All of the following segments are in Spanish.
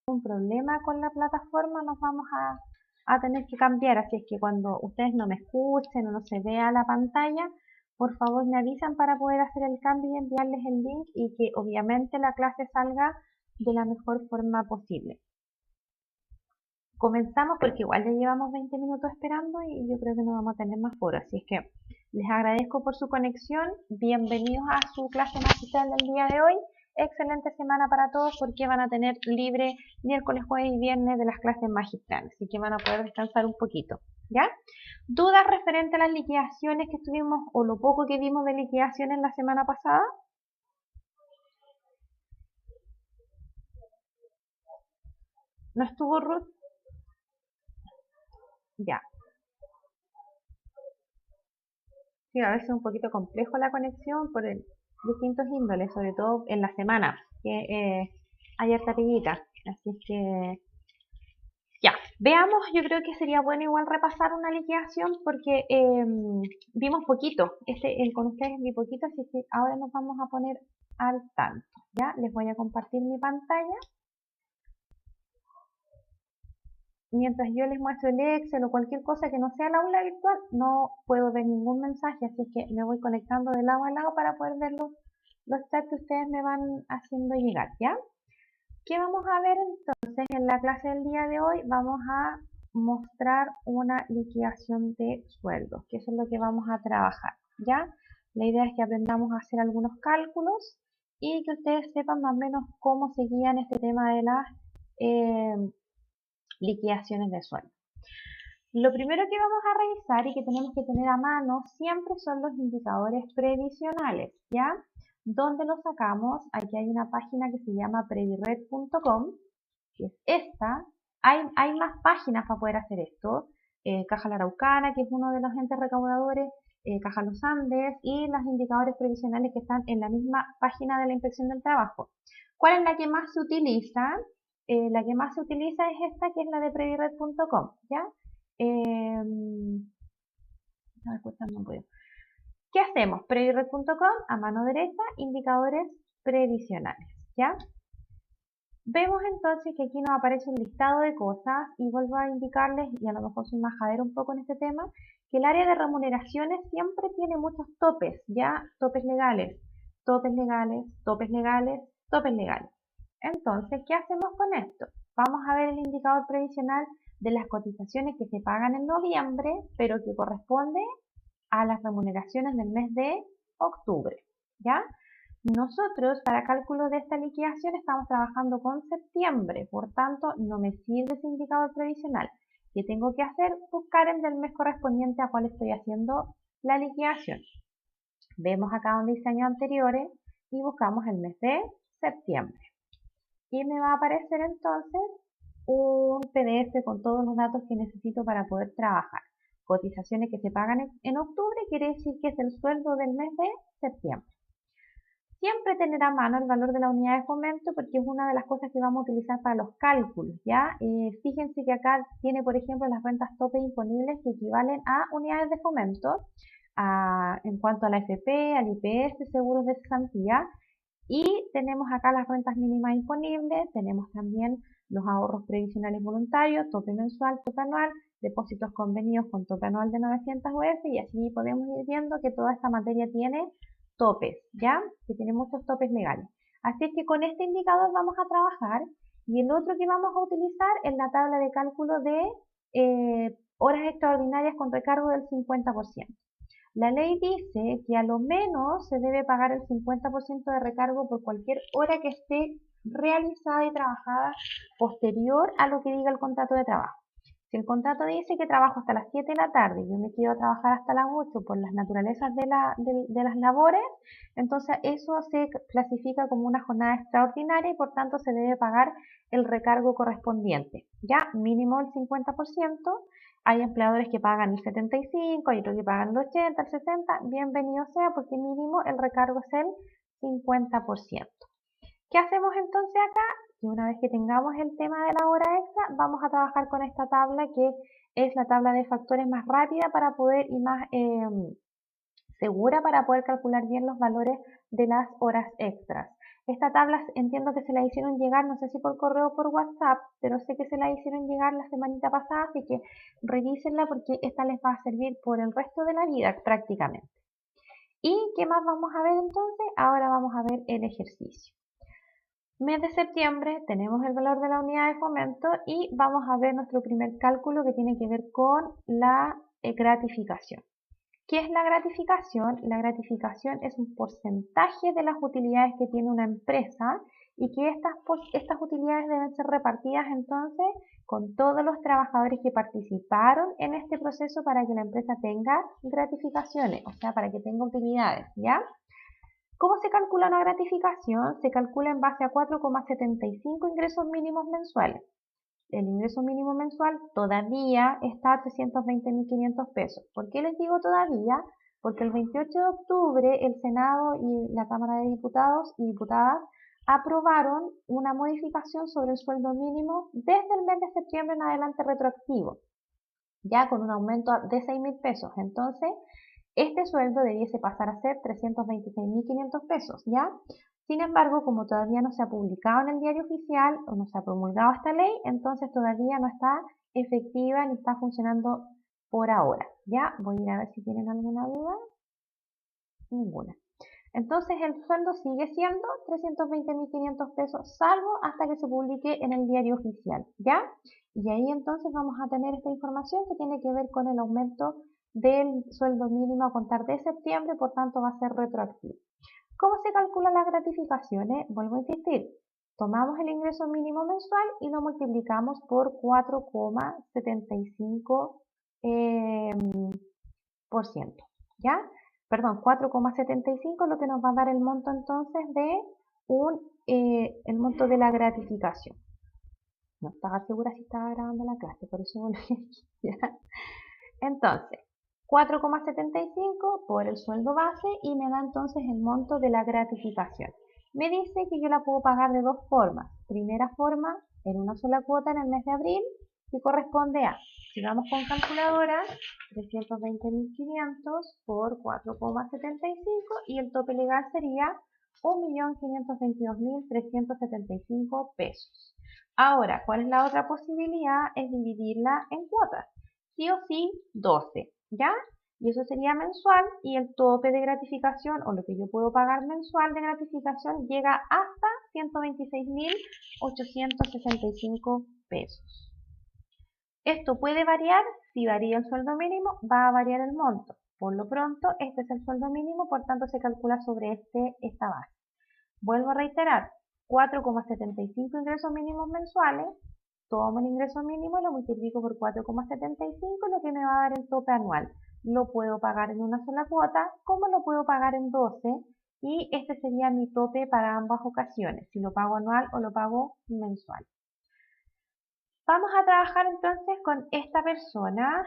un problema con la plataforma, nos vamos a tener que cambiar. Así es que cuando ustedes no me escuchen o no se vea la pantalla, por favor me avisan para poder hacer el cambio y enviarles el link y que obviamente la clase salga de la mejor forma posible. Comenzamos porque igual ya llevamos 20 minutos esperando y yo creo que no vamos a tener más foro. Así es que les agradezco por su conexión. Bienvenidos a su clase magistral del día de hoy. Excelente semana para todos porque van a tener libre miércoles, jueves y viernes de las clases magistrales. Así que van a poder descansar un poquito. ¿Ya? ¿Dudas referente a las liquidaciones que estuvimos o lo poco que vimos de liquidaciones la semana pasada? ¿No estuvo Ruth? Ya. Sí, a veces es un poquito complejo la conexión por distintos índoles, sobre todo en la semana, que hay harta pillita. Así es que ya, veamos, yo creo que sería bueno igual repasar una liquidación porque vimos poquito, con ustedes vi poquito, así que ahora nos vamos a poner al tanto. Ya, les voy a compartir mi pantalla. Mientras yo les muestro el Excel o cualquier cosa que no sea el aula virtual, no puedo ver ningún mensaje, así que me voy conectando de lado a lado para poder ver los chats que ustedes me van haciendo llegar, ¿ya? ¿Qué vamos a ver entonces en la clase del día de hoy? Vamos a mostrar una liquidación de sueldos, que eso es lo que vamos a trabajar, ¿ya? La idea es que aprendamos a hacer algunos cálculos y que ustedes sepan más o menos cómo se guían este tema de las eh, liquidaciones de sueldo. Lo primero que vamos a revisar y que tenemos que tener a mano siempre son los indicadores previsionales, ¿ya? ¿Dónde los sacamos? Aquí hay una página que se llama previred.com, que es esta. Hay más páginas para poder hacer esto. Caja La Araucana, que es uno de los entes recaudadores, Caja Los Andes y los indicadores previsionales que están en la misma página de la Inspección del Trabajo. ¿Cuál es la que más se utiliza? La que más se utiliza es esta, que es la de previred.com, ¿ya? ¿Qué hacemos? Previred.com, a mano derecha, indicadores previsionales, ¿ya? Vemos entonces que aquí nos aparece un listado de cosas y vuelvo a indicarles, y a lo mejor soy majadera un poco en este tema, que el área de remuneraciones siempre tiene muchos topes, ¿ya? Topes legales, topes legales, topes legales, topes legales. Entonces, ¿qué hacemos con esto? Vamos a ver el indicador previsional de las cotizaciones que se pagan en noviembre, pero que corresponde a las remuneraciones del mes de octubre, ¿ya? Nosotros, para cálculo de esta liquidación, estamos trabajando con septiembre, por tanto, no me sirve ese indicador previsional. ¿Qué tengo que hacer? Buscar el del mes correspondiente a cual estoy haciendo la liquidación. Vemos acá donde dice años anteriores y buscamos el mes de septiembre. Y me va a aparecer entonces un PDF con todos los datos que necesito para poder trabajar. Cotizaciones que se pagan en octubre quiere decir que es el sueldo del mes de septiembre. Siempre tener a mano el valor de la unidad de fomento porque es una de las cosas que vamos a utilizar para los cálculos, ¿ya? Fíjense que acá tiene, por ejemplo, las rentas tope imponibles que equivalen a unidades de fomento en cuanto a la FP, al IPS, seguros de cesantía. Y tenemos acá las rentas mínimas imponibles, tenemos también los ahorros previsionales voluntarios, tope mensual, tope anual, depósitos convenidos con tope anual de 900 UF y así podemos ir viendo que toda esta materia tiene topes, ¿ya? Que tiene muchos topes legales. Así es que con este indicador vamos a trabajar y el otro que vamos a utilizar es la tabla de cálculo de horas extraordinarias con recargo del 50%. La ley dice que a lo menos se debe pagar el 50% de recargo por cualquier hora que esté realizada y trabajada posterior a lo que diga el contrato de trabajo. Si el contrato dice que trabajo hasta las 7 de la tarde y yo me quiero trabajar hasta las 8 por las naturalezas de las labores, entonces eso se clasifica como una jornada extraordinaria y por tanto se debe pagar el recargo correspondiente. Ya mínimo el 50%, hay empleadores que pagan el 75%, hay otros que pagan el 80%, el 60%, bienvenido sea porque mínimo el recargo es el 50%. ¿Qué hacemos entonces acá? Y una vez que tengamos el tema de la hora extra, vamos a trabajar con esta tabla que es la tabla de factores más rápida para poder y más segura para poder calcular bien los valores de las horas extras. Esta tabla entiendo que se la hicieron llegar, no sé si por correo o por WhatsApp, pero sé que se la hicieron llegar la semanita pasada, así que revísenla porque esta les va a servir por el resto de la vida prácticamente. ¿Y qué más vamos a ver entonces? Ahora vamos a ver el ejercicio. Mes de septiembre tenemos el valor de la unidad de fomento y vamos a ver nuestro primer cálculo que tiene que ver con la gratificación. ¿Qué es la gratificación? La gratificación es un porcentaje de las utilidades que tiene una empresa y que estas utilidades deben ser repartidas entonces con todos los trabajadores que participaron en este proceso para que la empresa tenga gratificaciones, o sea, para que tenga utilidades, ¿ya? ¿Cómo se calcula una gratificación? Se calcula en base a 4,75 ingresos mínimos mensuales. El ingreso mínimo mensual todavía está a 320.500 pesos. ¿Por qué les digo todavía? Porque el 28 de octubre el Senado y la Cámara de Diputados y Diputadas aprobaron una modificación sobre el sueldo mínimo desde el mes de septiembre en adelante retroactivo, ya con un aumento de 6.000 pesos. Entonces, este sueldo debiese pasar a ser 326.500 pesos, ¿ya? Sin embargo, como todavía no se ha publicado en el diario oficial o no se ha promulgado esta ley, entonces todavía no está efectiva ni está funcionando por ahora, ¿ya? Voy a ir a ver si tienen alguna duda. Ninguna. Entonces el sueldo sigue siendo 320.500 pesos, salvo hasta que se publique en el diario oficial, ¿ya? Y ahí entonces vamos a tener esta información que tiene que ver con el aumento del sueldo mínimo a contar de septiembre, por tanto va a ser retroactivo. ¿Cómo se calculan las gratificaciones? Vuelvo a insistir, tomamos el ingreso mínimo mensual y lo multiplicamos por 4,75%, ¿ya? Perdón, 4,75 lo que nos va a dar el monto entonces de el monto de la gratificación. No estaba segura si estaba grabando la clase, por eso volví aquí, ¿ya? Entonces, 4,75 por el sueldo base y me da entonces el monto de la gratificación. Me dice que yo la puedo pagar de dos formas. Primera forma, en una sola cuota en el mes de abril, que corresponde a, si vamos con calculadora, 320.500 por 4,75 y el tope legal sería 1.522.375 pesos. Ahora, ¿cuál es la otra posibilidad? Es dividirla en cuotas. Sí o sí 12, ¿ya? Y eso sería mensual y el tope de gratificación o lo que yo puedo pagar mensual de gratificación llega hasta 126.865 pesos. Esto puede variar, si varía el sueldo mínimo va a variar el monto. Por lo pronto este es el sueldo mínimo, por tanto se calcula sobre esta base. Vuelvo a reiterar, 4,75 ingresos mínimos mensuales. Tomo el ingreso mínimo y lo multiplico por 4,75, lo que me va a dar el tope anual. Lo puedo pagar en una sola cuota, como lo puedo pagar en 12, y este sería mi tope para ambas ocasiones, si lo pago anual o lo pago mensual. Vamos a trabajar entonces con esta persona,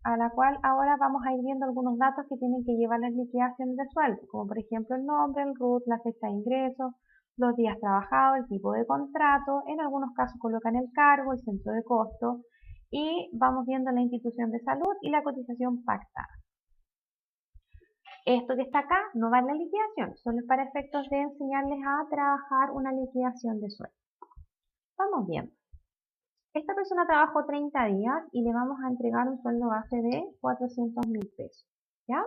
a la cual ahora vamos a ir viendo algunos datos que tienen que llevar las liquidaciones de sueldo, como por ejemplo el nombre, el RUT, la fecha de ingreso, los días trabajados, el tipo de contrato, en algunos casos colocan el cargo, el centro de costo y vamos viendo la institución de salud y la cotización pactada. Esto que está acá no va en la liquidación, solo es para efectos de enseñarles a trabajar una liquidación de sueldo. Vamos viendo. Esta persona trabajó 30 días y le vamos a entregar un sueldo base de 400.000 pesos, ¿ya?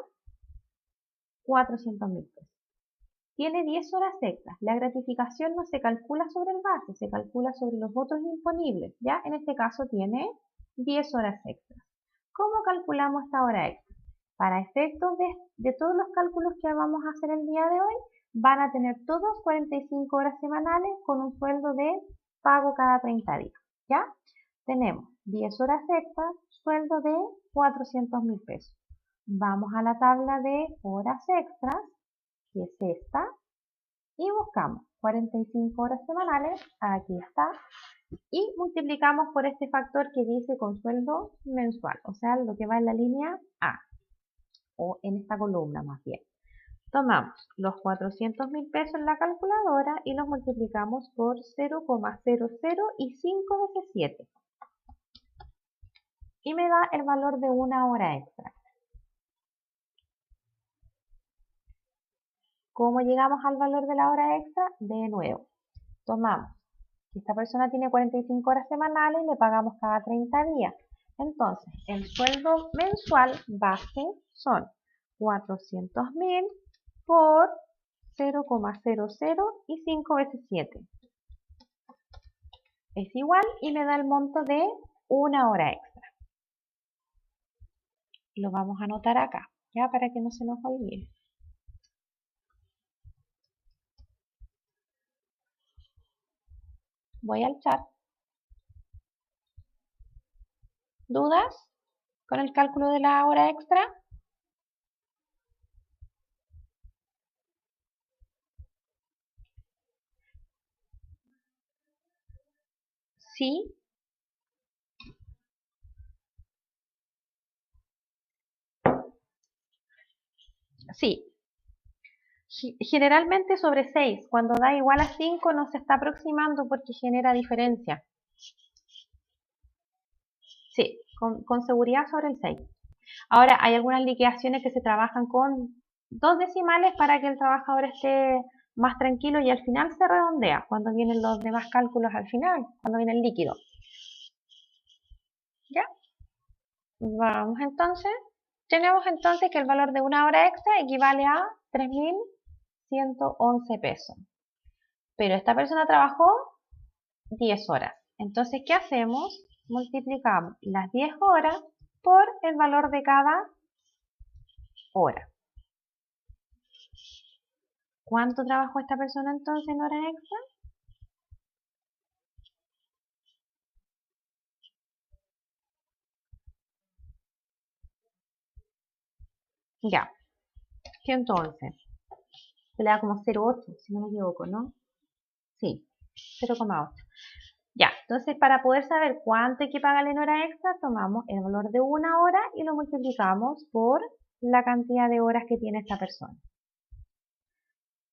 400.000 pesos. Tiene 10 horas extras. La gratificación no se calcula sobre el base, se calcula sobre los votos imponibles, ¿ya? En este caso tiene 10 horas extras. ¿Cómo calculamos esta hora extra? Para efectos de todos los cálculos que vamos a hacer el día de hoy, van a tener todos 45 horas semanales con un sueldo de pago cada 30 días, ¿ya? Tenemos 10 horas extras, sueldo de 400.000 pesos. Vamos a la tabla de horas extras, que es esta, y buscamos 45 horas semanales, aquí está, y multiplicamos por este factor que dice con sueldo mensual, o sea, lo que va en la línea A, o en esta columna más bien. Tomamos los 400.000 pesos en la calculadora y los multiplicamos por 0,00 y 5 veces 7. Y me da el valor de una hora extra. ¿Cómo llegamos al valor de la hora extra? De nuevo, tomamos. Si esta persona tiene 45 horas semanales, le pagamos cada 30 días. Entonces, el sueldo mensual base son 400.000 por 0,00 y 5 veces 7. Es igual y me da el monto de una hora extra. Lo vamos a anotar acá, ya para que no se nos olvide. Voy al chat. ¿Dudas con el cálculo de la hora extra? Sí. Sí. Generalmente sobre 6. Cuando da igual a 5 no se está aproximando porque genera diferencia. Sí, con seguridad sobre el 6. Ahora, hay algunas liquidaciones que se trabajan con 2 decimales para que el trabajador esté más tranquilo y al final se redondea cuando vienen los demás cálculos al final, cuando viene el líquido. ¿Ya? Vamos entonces. Tenemos entonces que el valor de una hora extra equivale a 3.111 pesos. Pero esta persona trabajó 10 horas. Entonces, ¿qué hacemos? Multiplicamos las 10 horas por el valor de cada hora. ¿Cuánto trabajó esta persona entonces en horas extra? Ya, 111. Se le da como 0,8, si no me equivoco, ¿no? Sí, 0,8. Ya, entonces para poder saber cuánto hay que pagarle en hora extra, tomamos el valor de una hora y lo multiplicamos por la cantidad de horas que tiene esta persona.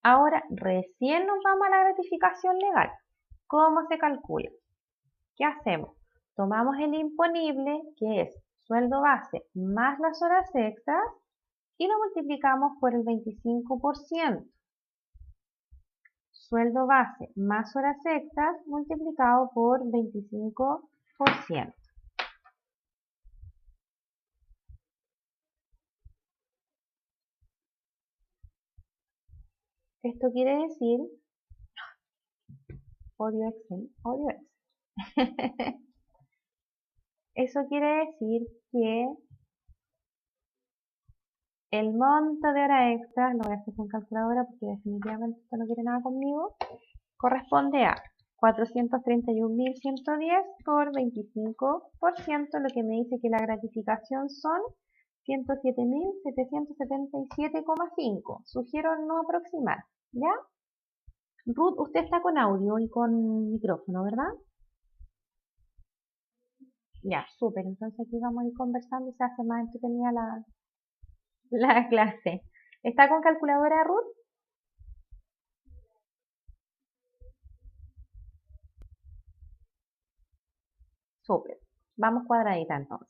Ahora, recién nos vamos a la gratificación legal. ¿Cómo se calcula? ¿Qué hacemos? Tomamos el imponible, que es sueldo base más las horas extras, y lo multiplicamos por el 25%. Sueldo base más horas extras multiplicado por 25%. Esto quiere decir, odio Excel, odio Excel. Eso quiere decir que el monto de hora extra, lo voy a hacer con calculadora porque definitivamente esto no quiere nada conmigo, corresponde a 431.110 por 25%, lo que me dice que la gratificación son 107.777,5. Sugiero no aproximar, ¿ya? Ruth, usted está con audio y con micrófono, ¿verdad? Ya, súper. Entonces aquí vamos a ir conversando y se hace más entretenida la clase. ¿Está con calculadora, Ruth? Súper. Vamos cuadradita entonces.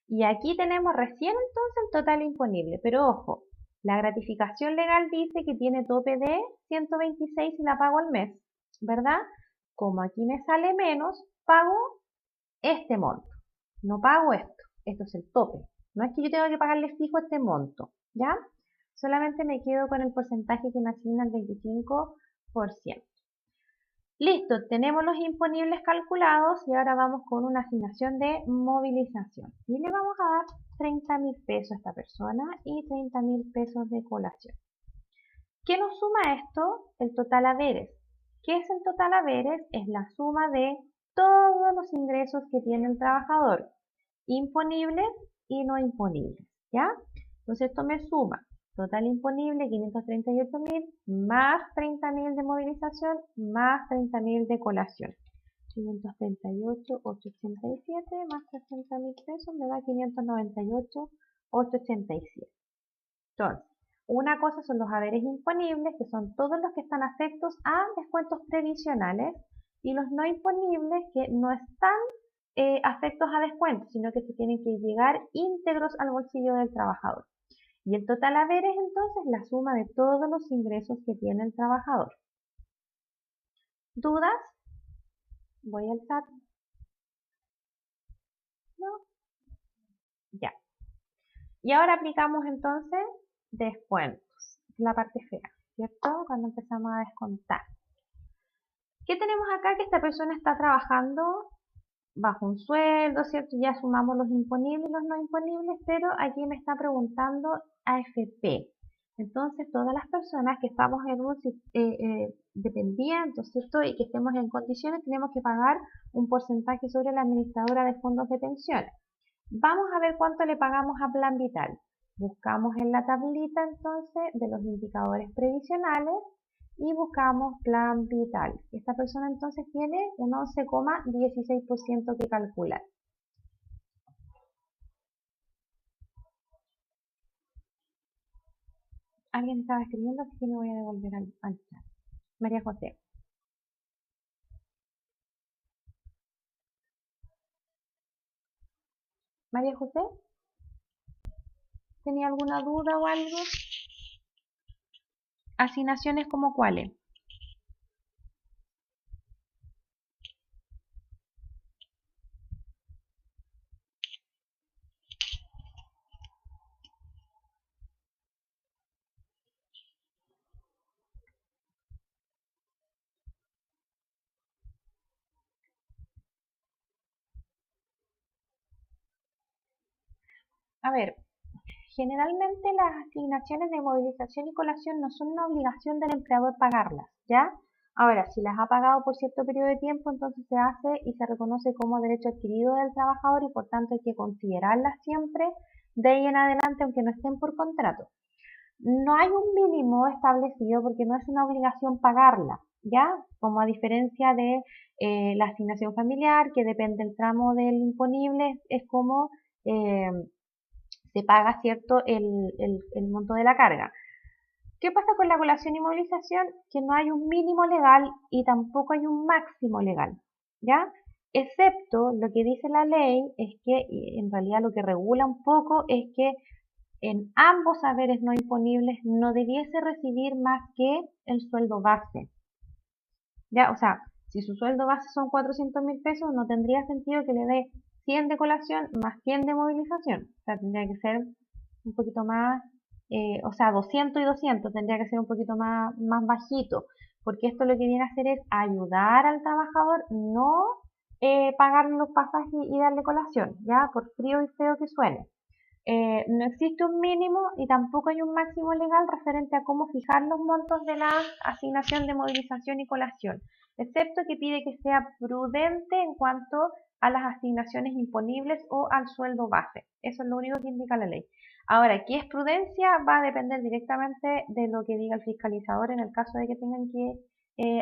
Y aquí tenemos recién entonces el total imponible, pero ojo, la gratificación legal dice que tiene tope de 126 y la pago al mes, ¿verdad? Como aquí me sale menos, pago este monto, no pago esto es el tope. No es que yo tenga que pagarle fijo este monto, ¿ya? Solamente me quedo con el porcentaje que me asigna el 25%. Listo, tenemos los imponibles calculados y ahora vamos con una asignación de movilización. Y le vamos a dar 30.000 pesos a esta persona y 30.000 pesos de colación. ¿Qué nos suma esto? El total haberes. ¿Qué es el total haberes? Es la suma de todos los ingresos que tiene el trabajador, imponibles y no imponibles, ¿ya? Entonces esto me suma total imponible 538.000 más 30.000 de movilización más 30.000 de colación. 538.887 más 60.000 pesos me da 598.887. Entonces, una cosa son los haberes imponibles, que son todos los que están afectos a descuentos previsionales, y los no imponibles, que no están afectos a descuentos, sino que se tienen que llegar íntegros al bolsillo del trabajador. Y el total haber es entonces la suma de todos los ingresos que tiene el trabajador. ¿Dudas? Voy al chat. ¿No? Ya. Y ahora aplicamos entonces descuentos. La parte fea, ¿cierto? Cuando empezamos a descontar. ¿Qué tenemos acá? Que esta persona está trabajando bajo un sueldo, ¿cierto? Ya sumamos los imponibles y los no imponibles, pero aquí me está preguntando AFP. Entonces, todas las personas que estamos en un dependientes, ¿cierto? Y que estemos en condiciones, tenemos que pagar un porcentaje sobre la administradora de fondos de pensiones. Vamos a ver cuánto le pagamos a Plan Vital. Buscamos en la tablita entonces de los indicadores previsionales y buscamos Plan Vital. Esta persona entonces tiene un 11,16% que calcular. Alguien estaba escribiendo, así que me voy a devolver al chat. María José. María José, ¿tenía alguna duda o algo? ¿Asignaciones como cuáles? A ver, generalmente las asignaciones de movilización y colación no son una obligación del empleador pagarlas, ¿ya? Ahora, si las ha pagado por cierto periodo de tiempo, entonces se hace y se reconoce como derecho adquirido del trabajador y por tanto hay que considerarlas siempre de ahí en adelante, aunque no estén por contrato. No hay un mínimo establecido porque no es una obligación pagarla, ¿ya? Como a diferencia de la asignación familiar, que depende del tramo del imponible, es como eh, se paga, ¿cierto?, el monto de la carga. ¿Qué pasa con la colación y movilización? Que no hay un mínimo legal y tampoco hay un máximo legal, ¿ya? Excepto lo que dice la ley es que, y en realidad lo que regula un poco es que en ambos haberes no imponibles no debiese recibir más que el sueldo base, ¿ya? O sea, si su sueldo base son 400.000 pesos, no tendría sentido que le dé 100 de colación más 100 de movilización. O sea, tendría que ser un poquito más, o sea, 200 y 200 tendría que ser un poquito más bajito, porque esto lo que viene a hacer es ayudar al trabajador, no pagarle los pasajes y darle colación, ¿ya? Por frío y feo que suene. No existe un mínimo y tampoco hay un máximo legal referente a cómo fijar los montos de la asignación de movilización y colación, excepto que pide que sea prudente en cuanto a las asignaciones imponibles o al sueldo base. Eso es lo único que indica la ley. Ahora, ¿qué es prudencia? Va a depender directamente de lo que diga el fiscalizador en el caso de que tengan que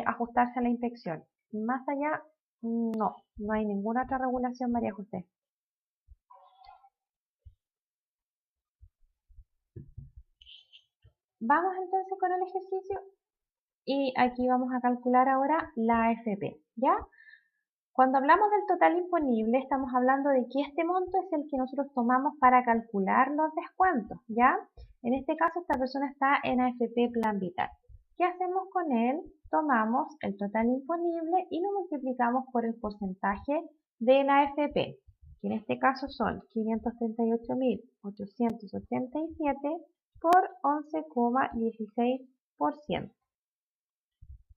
ajustarse a la inspección. Más allá, no hay ninguna otra regulación, María José. Vamos entonces con el ejercicio y aquí vamos a calcular ahora la AFP, ¿ya? Cuando hablamos del total imponible, estamos hablando de que este monto es el que nosotros tomamos para calcular los descuentos, ¿ya? En este caso, esta persona está en AFP Plan Vital. ¿Qué hacemos con él? Tomamos el total imponible y lo multiplicamos por el porcentaje de la AFP, que en este caso son 538.887 por 11,16%.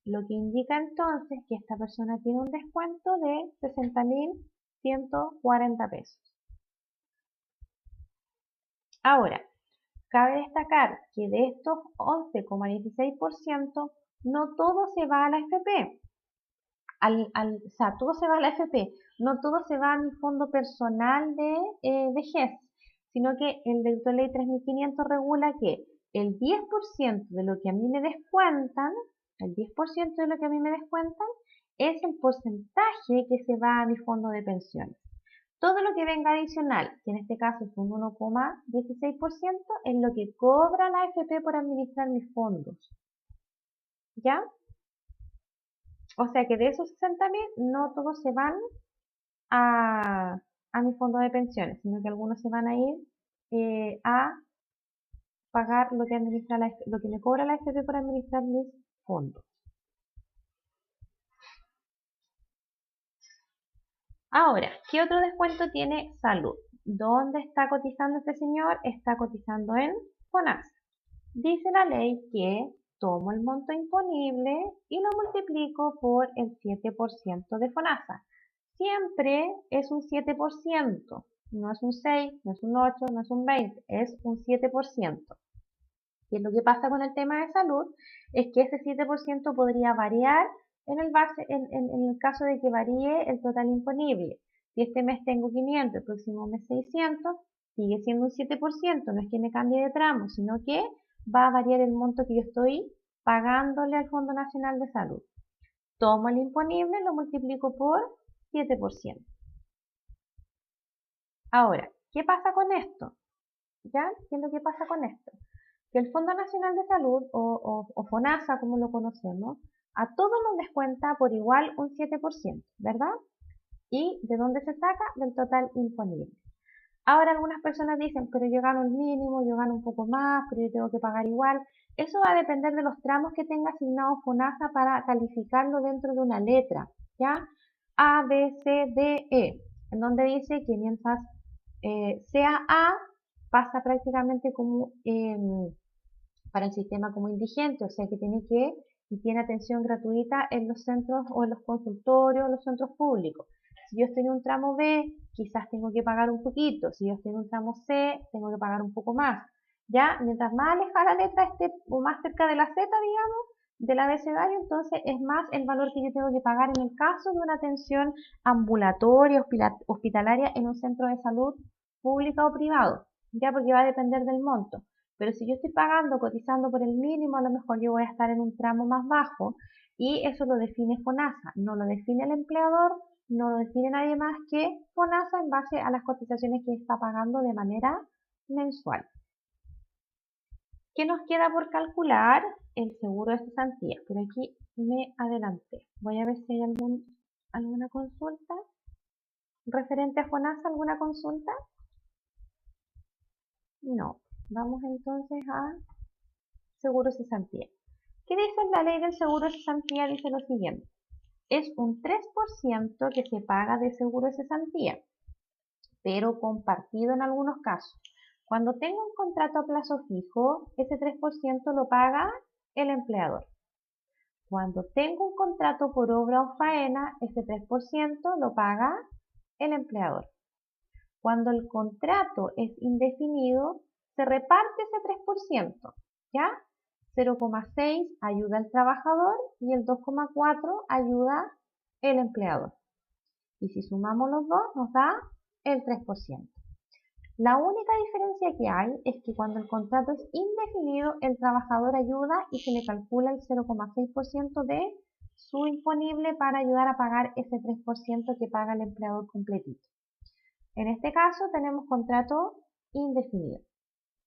Lo que indica entonces que esta persona tiene un descuento de 60.140 pesos. Ahora, cabe destacar que de estos 11,16% no todo se va a la FP. O sea, todo se va a la FP, no todo se va a mi fondo personal de vejez, sino que el decreto ley 3.500 regula que el 10% de lo que a mí me descuentan, el 10% de lo que a mí me descuentan es el porcentaje que se va a mi fondo de pensiones. Todo lo que venga adicional, que en este caso es un 1,16%, es lo que cobra la AFP por administrar mis fondos. ¿Ya? O sea que de esos 60.000, no todos se van a mi fondo de pensiones, sino que algunos se van a ir a pagar lo que administra lo que me cobra la AFP por administrar mis fondos. Ahora, ¿qué otro descuento tiene salud? ¿Dónde está cotizando este señor? Está cotizando en FONASA. Dice la ley que tomo el monto imponible y lo multiplico por el 7% de FONASA. Siempre es un 7%, no es un 6, no es un 8, no es un 20, es un 7%. Y lo que pasa con el tema de salud es que ese 7% podría variar en el caso de que varíe el total imponible. Si este mes tengo 500, el próximo mes 600, sigue siendo un 7%, no es que me cambie de tramo, sino que va a variar el monto que yo estoy pagándole al Fondo Nacional de Salud. Tomo el imponible, lo multiplico por 7%. Ahora, ¿qué pasa con esto? ¿Ya? ¿Qué es lo que pasa con esto? Que el Fondo Nacional de Salud, o FONASA como lo conocemos, a todos nos descuenta por igual un 7%, ¿verdad? ¿Y de dónde se saca? Del total imponible. Ahora algunas personas dicen, pero yo gano el mínimo, yo gano un poco más, pero yo tengo que pagar igual. Eso va a depender de los tramos que tenga asignado FONASA para calificarlo dentro de una letra, ¿ya? A, B, C, D, E, en donde dice que mientras sea A, pasa prácticamente como para el sistema como indigente, o sea que y tiene atención gratuita en los centros o en los consultorios, los centros públicos. Si yo estoy en un tramo B, quizás tengo que pagar un poquito. Si yo estoy en un tramo C, tengo que pagar un poco más. Ya, mientras más alejada la letra esté o más cerca de la Z, digamos, del abecedario, entonces es más el valor que yo tengo que pagar en el caso de una atención ambulatoria, hospitalaria en un centro de salud pública o privado, ya porque va a depender del monto. Pero si yo estoy pagando, cotizando por el mínimo, a lo mejor yo voy a estar en un tramo más bajo y eso lo define FONASA, no lo define el empleador, no lo define nadie más que FONASA en base a las cotizaciones que está pagando de manera mensual. ¿Qué nos queda por calcular? El seguro de cesantía, pero aquí me adelanté. Voy a ver si hay alguna consulta referente a FONASA, alguna consulta. No. Vamos entonces a seguro de cesantía. ¿Qué dice la ley del seguro de cesantía? Dice lo siguiente. Es un 3% que se paga de seguro de cesantía, pero compartido en algunos casos. Cuando tengo un contrato a plazo fijo, ese 3% lo paga el empleador. Cuando tengo un contrato por obra o faena, ese 3% lo paga el empleador. Cuando el contrato es indefinido, se reparte ese 3%, ¿ya? 0,6 ayuda al trabajador y el 2,4 ayuda el empleador. Y si sumamos los dos, nos da el 3%. La única diferencia que hay es que cuando el contrato es indefinido, el trabajador ayuda y se le calcula el 0,6% de su imponible para ayudar a pagar ese 3% que paga el empleador completito. En este caso tenemos contrato indefinido.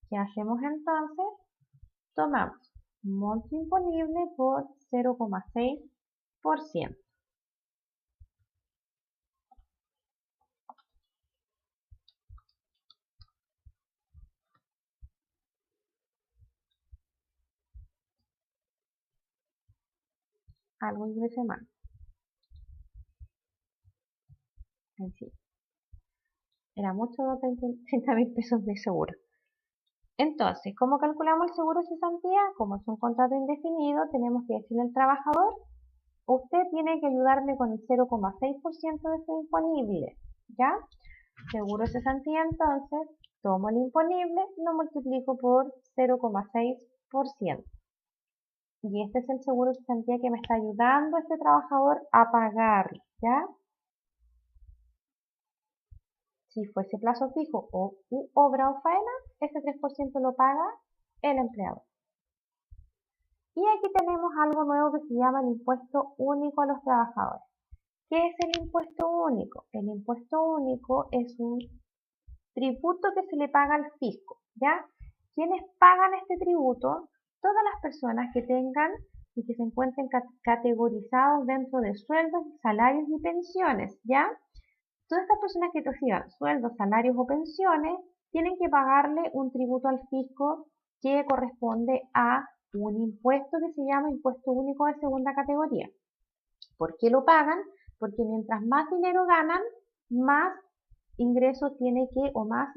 ¿Qué hacemos entonces? Tomamos monto imponible por 0,6%. Algo ingrese más. En sí. Era mucho 30.000 pesos de seguro. Entonces, ¿cómo calculamos el seguro de cesantía? Como es un contrato indefinido, tenemos que decirle al trabajador, usted tiene que ayudarme con el 0,6% de su imponible, ¿ya? Seguro de cesantía, entonces, tomo el imponible, lo multiplico por 0,6%. Y este es el seguro de cesantía que me está ayudando a este trabajador a pagar, ¿ya? Si fuese plazo fijo o obra o faena, ese 3% lo paga el empleador. Y aquí tenemos algo nuevo que se llama el impuesto único a los trabajadores. ¿Qué es el impuesto único? El impuesto único es un tributo que se le paga al fisco, ¿ya? ¿Quiénes pagan este tributo? Todas las personas que tengan y que se encuentren categorizados dentro de sueldos, salarios y pensiones, ¿ya? Todas estas personas que reciban sueldos, salarios o pensiones tienen que pagarle un tributo al fisco que corresponde a un impuesto que se llama impuesto único de segunda categoría. ¿Por qué lo pagan? Porque mientras más dinero ganan, más ingresos tiene que, o más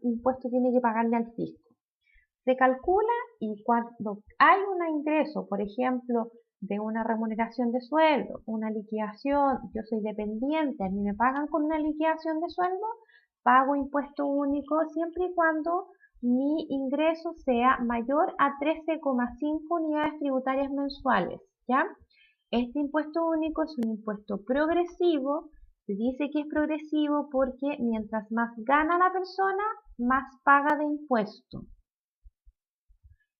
impuesto tiene que pagarle al fisco. Se calcula y cuando hay un ingreso, por ejemplo, de una remuneración de sueldo, una liquidación, yo soy dependiente, a mí me pagan con una liquidación de sueldo, pago impuesto único siempre y cuando mi ingreso sea mayor a 13,5 unidades tributarias mensuales, ¿ya? Este impuesto único es un impuesto progresivo. Se dice que es progresivo porque mientras más gana la persona, más paga de impuesto.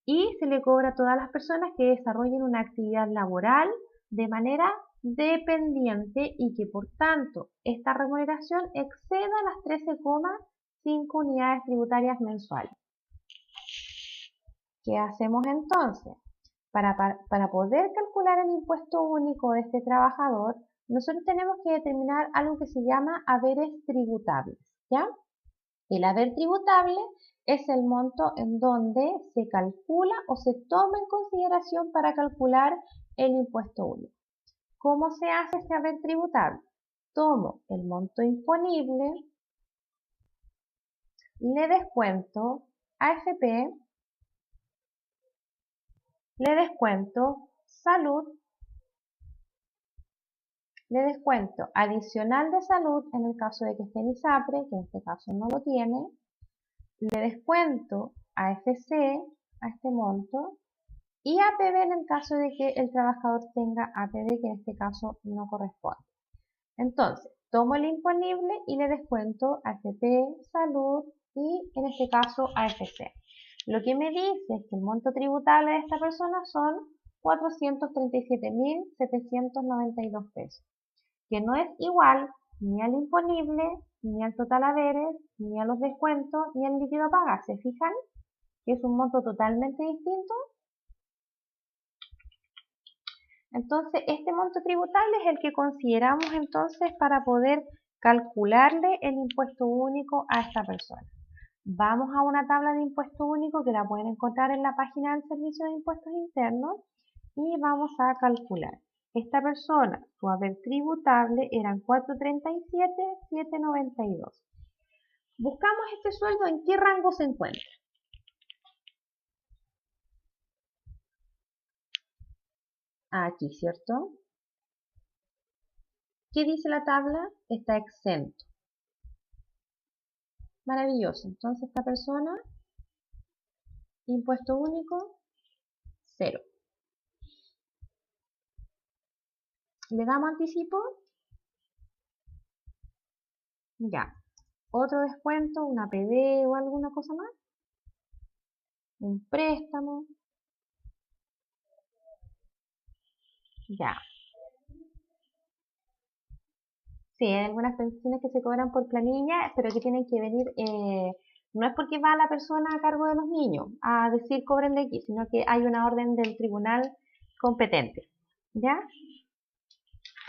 Y se le cobra a todas las personas que desarrollen una actividad laboral de manera dependiente y que por tanto esta remuneración exceda las 13,5 unidades tributarias mensuales. ¿Qué hacemos entonces? Para poder calcular el impuesto único de este trabajador, nosotros tenemos que determinar algo que se llama haberes tributables, ¿ya? El haber tributable es el monto en donde se calcula o se toma en consideración para calcular el impuesto único. ¿Cómo se hace este haber tributable? Tomo el monto imponible, le descuento AFP, le descuento salud, le descuento adicional de salud en el caso de que esté en ISAPRE, que en este caso no lo tiene, le descuento AFC a este monto y APB en el caso de que el trabajador tenga APB, que en este caso no corresponde. Entonces, tomo el imponible y le descuento AFP, salud y en este caso AFC. Lo que me dice es que el monto tributable de esta persona son 437.792 pesos, que no es igual ni al imponible, ni al total haberes, ni a los descuentos, ni al líquido a pagar. ¿Se fijan? Que es un monto totalmente distinto. Entonces, este monto tributable es el que consideramos entonces para poder calcularle el impuesto único a esta persona. Vamos a una tabla de impuesto único que la pueden encontrar en la página del Servicio de Impuestos Internos y vamos a calcular. Esta persona, su haber tributable eran 437.792. Buscamos este sueldo, ¿en qué rango se encuentra? Aquí, ¿cierto? ¿Qué dice la tabla? Está exento. Maravilloso. Entonces esta persona, impuesto único, 0. ¿Le damos anticipo? Ya. ¿Otro descuento? ¿Una PD o alguna cosa más? ¿Un préstamo? Ya. Sí, hay algunas pensiones que se cobran por planilla, pero que tienen que venir, no es porque va la persona a cargo de los niños a decir cobrenle aquí, sino que hay una orden del tribunal competente. ¿Ya?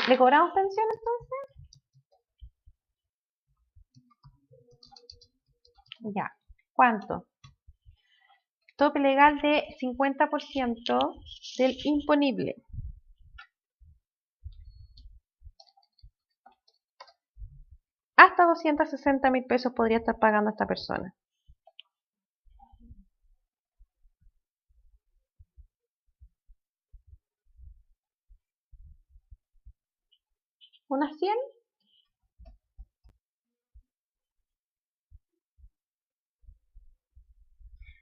¿Le cobramos pensión entonces? Ya. ¿Cuánto? Tope legal de 50% del imponible. Hasta 260.000 pesos podría estar pagando esta persona. ¿Unas 100?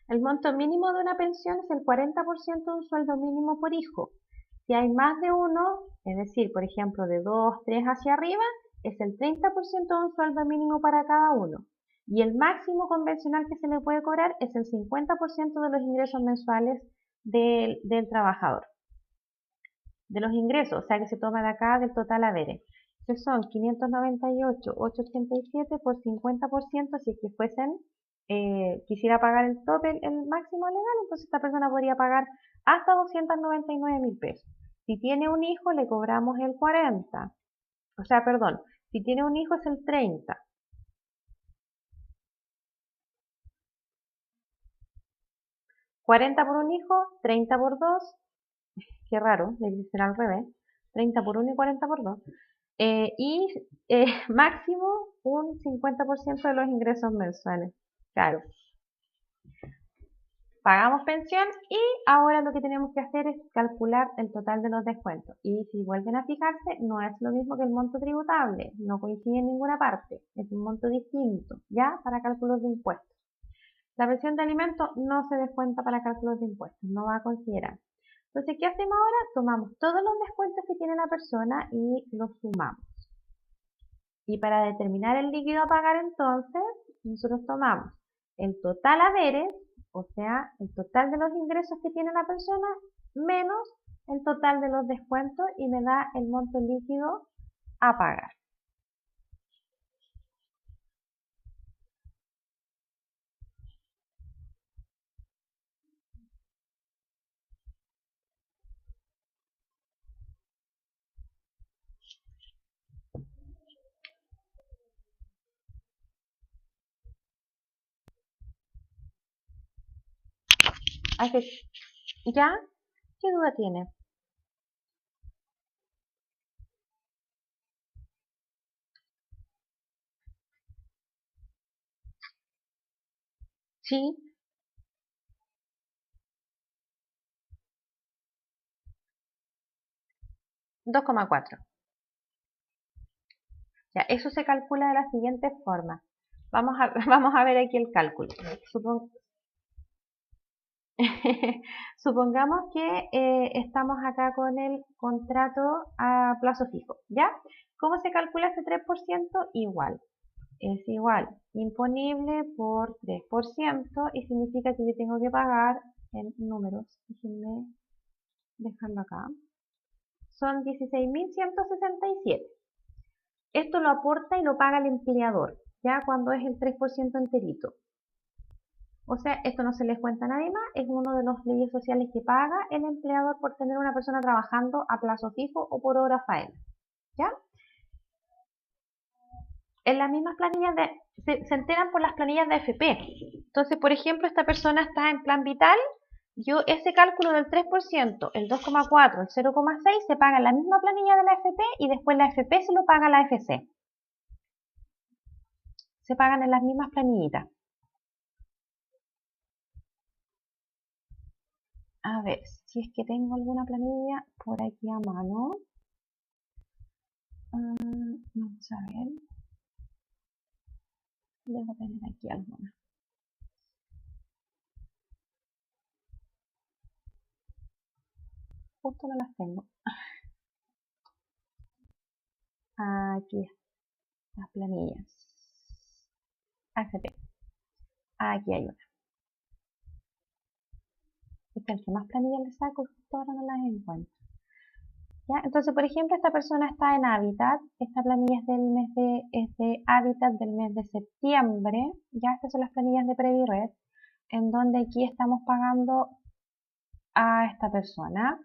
El monto mínimo de una pensión es el 40% de un sueldo mínimo por hijo. Si hay más de uno, es decir, por ejemplo, de 2, 3 hacia arriba, es el 30% de un sueldo mínimo para cada uno. Y el máximo convencional que se le puede cobrar es el 50% de los ingresos mensuales del trabajador. De los ingresos, o sea que se toma de acá del total haberes, que son 598.887 por 50%, si es que fuesen, quisiera pagar el tope, el máximo legal, entonces esta persona podría pagar hasta 299.000 pesos. Si tiene un hijo, le cobramos el 40. O sea, perdón, si tiene un hijo es el 30. 40 por un hijo, 30 por dos, qué raro, debe ser al revés, 30 por 1 y 40 por 2. Máximo un 50% de los ingresos mensuales. Claro, pagamos pensión y ahora lo que tenemos que hacer es calcular el total de los descuentos. Y si vuelven a fijarse, no es lo mismo que el monto tributable, no coincide en ninguna parte, es un monto distinto, ¿ya? Para cálculos de impuestos. La pensión de alimentos no se descuenta para cálculos de impuestos, no va a considerar. Entonces, ¿qué hacemos ahora? Tomamos todos los descuentos que tiene la persona y los sumamos. Y para determinar el líquido a pagar entonces, nosotros tomamos el total haberes, o sea, el total de los ingresos que tiene la persona, menos el total de los descuentos y me da el monto líquido a pagar. ¿Ya? ¿Qué duda tiene? Sí, 2,4. Ya, eso se calcula de la siguiente forma. Vamos a ver aquí el cálculo. Supongamos que estamos acá con el contrato a plazo fijo, ¿ya? ¿Cómo se calcula ese 3%? Igual. Es igual imponible por 3% y significa que yo tengo que pagar en números. Déjenme dejarlo acá. Son 16.167. Esto lo aporta y lo paga el empleador, ya cuando es el 3% enterito. O sea, esto no se les cuenta a nadie más, es uno de los leyes sociales que paga el empleador por tener una persona trabajando a plazo fijo o por hora faena. ¿Ya? En las mismas planillas se enteran por las planillas de AFP. Entonces, por ejemplo, esta persona está en plan vital, yo ese cálculo del 3%, el 2,4, el 0,6 se paga en la misma planilla de la AFP y después la AFP se lo paga a la AFC. Se pagan en las mismas planillitas. A ver, si es que tengo alguna planilla por aquí a mano. Vamos a ver. Debo tener aquí alguna. Justo no las tengo. Aquí las planillas. AFP. Aquí hay una. Esta es el que más planillas le saco, justo ahora no las encuentro. ¿Ya? Entonces, por ejemplo, esta persona está en Hábitat. Esta planilla es de Hábitat del mes de septiembre. Ya, estas son las planillas de Previred, en donde aquí estamos pagando a esta persona.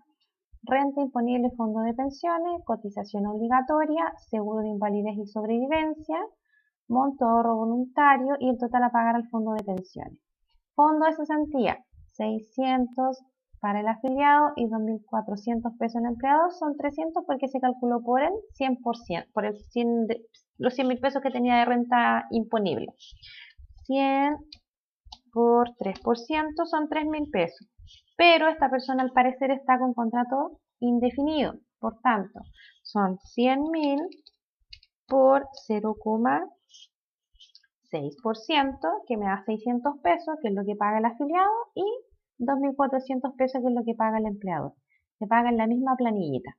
Renta imponible, fondo de pensiones, cotización obligatoria, seguro de invalidez y sobrevivencia, monto ahorro voluntario y el total a pagar al fondo de pensiones. Fondo de cesantía, 600 para el afiliado y 2.400 pesos en el empleado, son 300 porque se calculó por el 100%, por los 100.000 pesos que tenía de renta imponible. 100 por 3% son 3.000 pesos. Pero esta persona al parecer está con contrato indefinido. Por tanto, son 100.000 por 0,6%, que me da 600 pesos, que es lo que paga el afiliado, y 2.400 pesos, que es lo que paga el empleador. Se paga en la misma planillita.